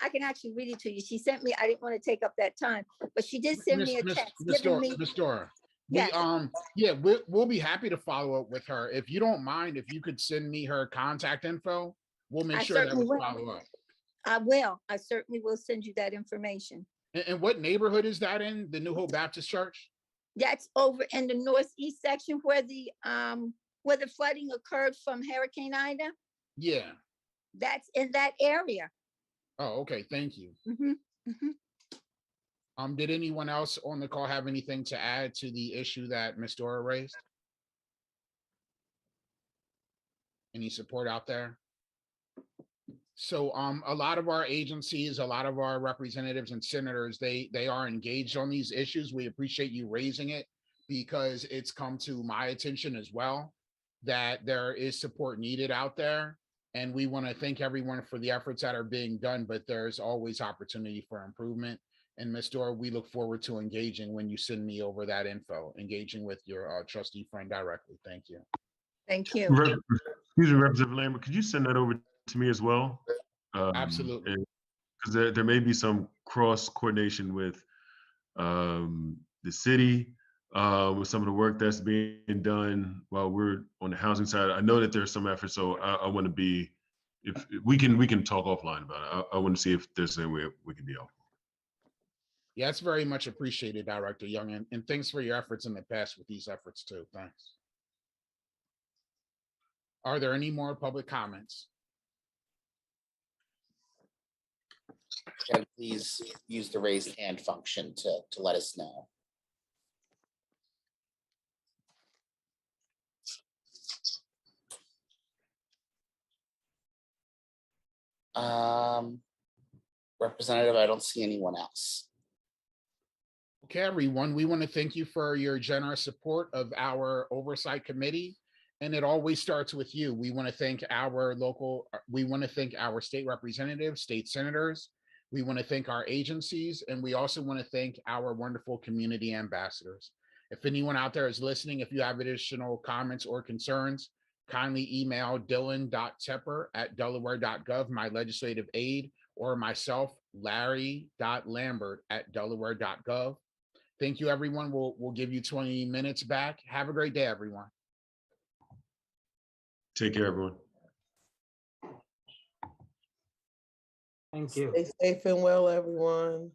Speaker 10: I can actually read it to you. She sent me, I didn't want to take up that time, but she did send me a text giving me.
Speaker 1: Ms. Dora,
Speaker 10: Yes.
Speaker 1: we'll be happy to follow up with her. If you don't mind, if you could send me her contact info, we'll make sure that we follow up.
Speaker 10: I will. I certainly will send you that information.
Speaker 1: And what neighborhood is that in, the New Hope Baptist Church?
Speaker 10: That's over in the northeast section where the flooding occurred from Hurricane Ida.
Speaker 1: Yeah.
Speaker 10: That's in that area.
Speaker 1: Oh, okay. Thank you.
Speaker 10: Mm-hmm. Mm-hmm.
Speaker 1: Did anyone else on the call have anything to add to the issue that Ms. Dora raised? Any support out there? So a lot of our agencies, a lot of our representatives and senators, they are engaged on these issues. We appreciate you raising it, because it's come to my attention as well that there is support needed out there. And we want to thank everyone for the efforts that are being done, but there's always opportunity for improvement. And Ms. Dora, we look forward to engaging when you send me over that info, engaging with your trustee friend directly. Thank you.
Speaker 10: Thank you.
Speaker 16: Excuse me, Representative Lambert, could you send that over to me as well?
Speaker 1: Absolutely.
Speaker 16: Because there may be some cross coordination with the city, with some of the work that's being done while we're on the housing side. I know that there's some effort, so I want to be, if we can talk offline about it. I want to see if there's any way we can be helpful.
Speaker 1: Yeah, it's very much appreciated, Director Young, and thanks for your efforts in the past with these efforts too. Thanks. Are there any more public comments?
Speaker 15: And please use the raised hand function to let us know. Representative, I don't see anyone else.
Speaker 1: Okay, everyone, we want to thank you for your generous support of our oversight committee. And it always starts with you. We want to thank our state representatives, state senators. We want to thank our agencies, and we also want to thank our wonderful community ambassadors. If anyone out there is listening, if you have additional comments or concerns, kindly email dylan.tepper@delaware.gov, my legislative aide, or myself, larry.lambert@delaware.gov. Thank you, everyone. We'll give you 20 minutes back. Have a great day, everyone.
Speaker 16: Take care, everyone.
Speaker 4: Thank you.
Speaker 5: Stay safe and well, everyone.